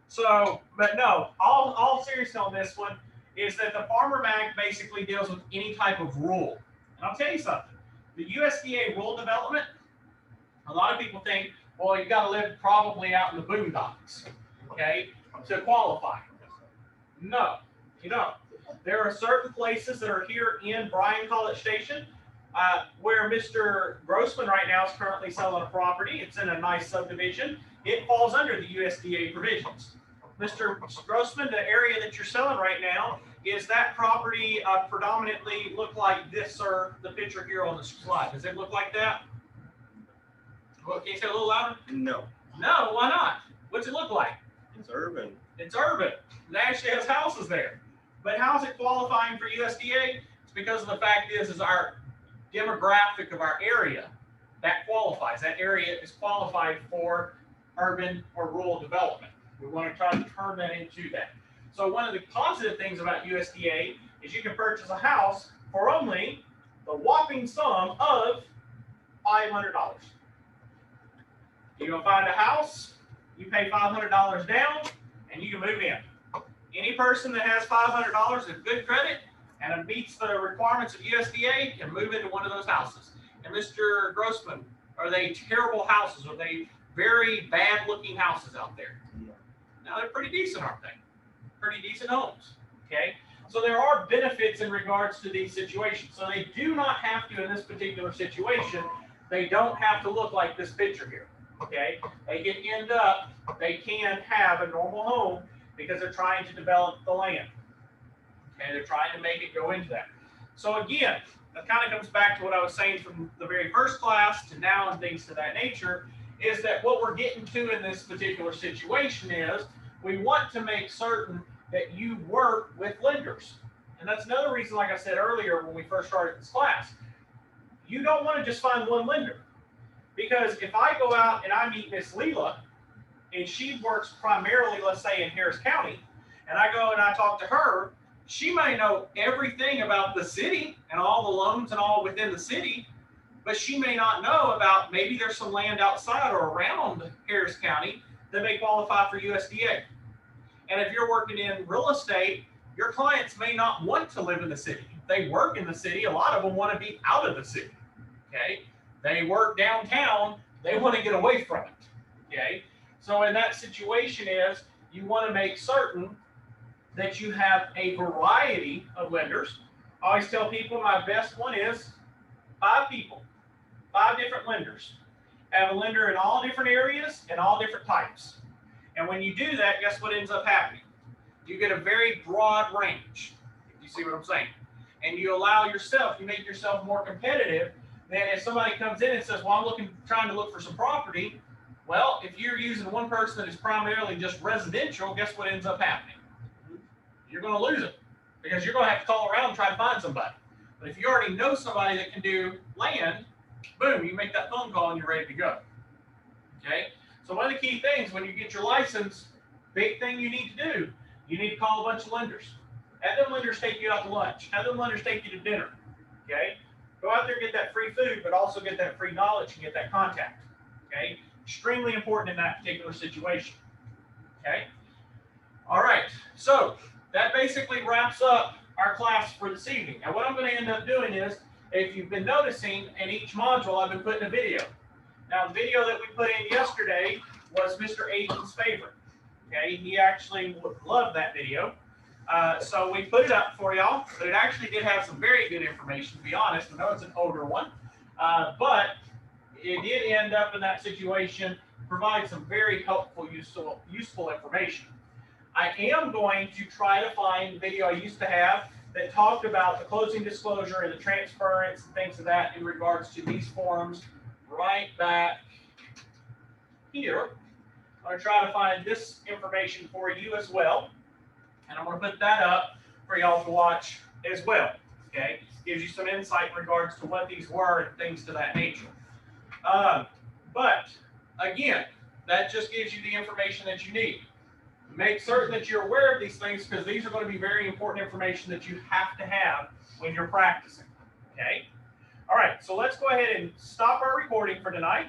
So, but no, all seriousness on this one is that the Farmer Mac basically deals with any type of rule. And I'll tell you something. The USDA rule development, a lot of people think, well, you got to live probably out in the boondocks, okay, to qualify. No, you don't. There are certain places that are here in Bryan College Station where Mr. Grossman right now is currently selling a property. It's in a nice subdivision. It falls under the USDA provisions. Mr. Grossman, the area that you're selling right now is that property predominantly look like this, sir? The picture here on the slide. Does it look like that? Well, can you say it a little louder? No, No, why not? What's it look like? it's urban. It's urban. It actually has houses there. But how's it qualifying for USDA? It's because of the fact is our demographic of our area that qualifies. That area is qualified for urban or rural development. We want to try to turn that into that. So one of the positive things about USDA is you can purchase a house for only the whopping sum of $500. You're gonna find a house, you pay $500 down, and you can move in. Any person that has $500 of good credit and it meets the requirements of USDA can move into one of those houses. And Mr. Grossman, are they terrible houses? Are they very bad looking houses out there? No, they're pretty decent, aren't they? Pretty decent homes, okay? So there are benefits in regards to these situations. So they do not have to, in this particular situation, they don't have to look like this picture here, okay? They can have a normal home because they're trying to develop the land, okay? They're trying to make it go into that. So again, that kind of comes back to what I was saying from the very first class to now and things to that nature, is that what we're getting to in this particular situation is we want to make certain that you work with lenders. And that's another reason, like I said earlier when we first started this class, you don't want to just find one lender. Because if I go out and I meet Miss Leela, and she works primarily, let's say, in Harris County, and I go and I talk to her, she may know everything about the city and all the loans and all within the city, but she may not know about maybe there's some land outside or around Harris County that may qualify for USDA. And if you're working in real estate, your clients may not want to live in the city. If they work in the city, a lot of them want to be out of the city, okay? They work downtown, they want to get away from it, okay? So in that situation is, you want to make certain that you have a variety of lenders. I always tell people my best one is 5 people, 5 different lenders. Have a lender in all different areas and all different types. And when you do that, guess what ends up happening? You get a very broad range. You see what I'm saying? And you allow yourself, you make yourself more competitive than if somebody comes in and says, well, I'm trying to look for some property. Well, if you're using one person that is primarily just residential, guess what ends up happening? You're going to lose it because you're going to have to call around and try to find somebody. But if you already know somebody that can do land, boom, you make that phone call and you're ready to go. Okay? So one of the key things when you get your license, big thing you need to do, you need to call a bunch of lenders. Have them lenders take you out to lunch. Have them lenders take you to dinner. Okay? Go out there and get that free food, but also get that free knowledge and get that contact. Okay? Extremely important in that particular situation. Okay? All right. So that basically wraps up our class for this evening. Now what I'm going to end up doing is, if you've been noticing, in each module I've been putting a video. Now the video that we put in yesterday was Mr. Agent's favorite. Okay, he actually loved that video. So we put it up for y'all, but it actually did have some very good information, to be honest. I know it's an older one, but it did end up in that situation, provide some very helpful, useful information. I am going to try to find the video I used to have that talked about the closing disclosure and the transference and things of that in regards to these forms right back here. I'm going to try to find this information for you as well. And I'm going to put that up for y'all to watch as well. Okay? Gives you some insight in regards to what these were and things to that nature. But again, that just gives you the information that you need. Make certain that you're aware of these things because these are going to be very important information that you have to have when you're practicing. Okay? All right, so let's go ahead and stop our recording for tonight.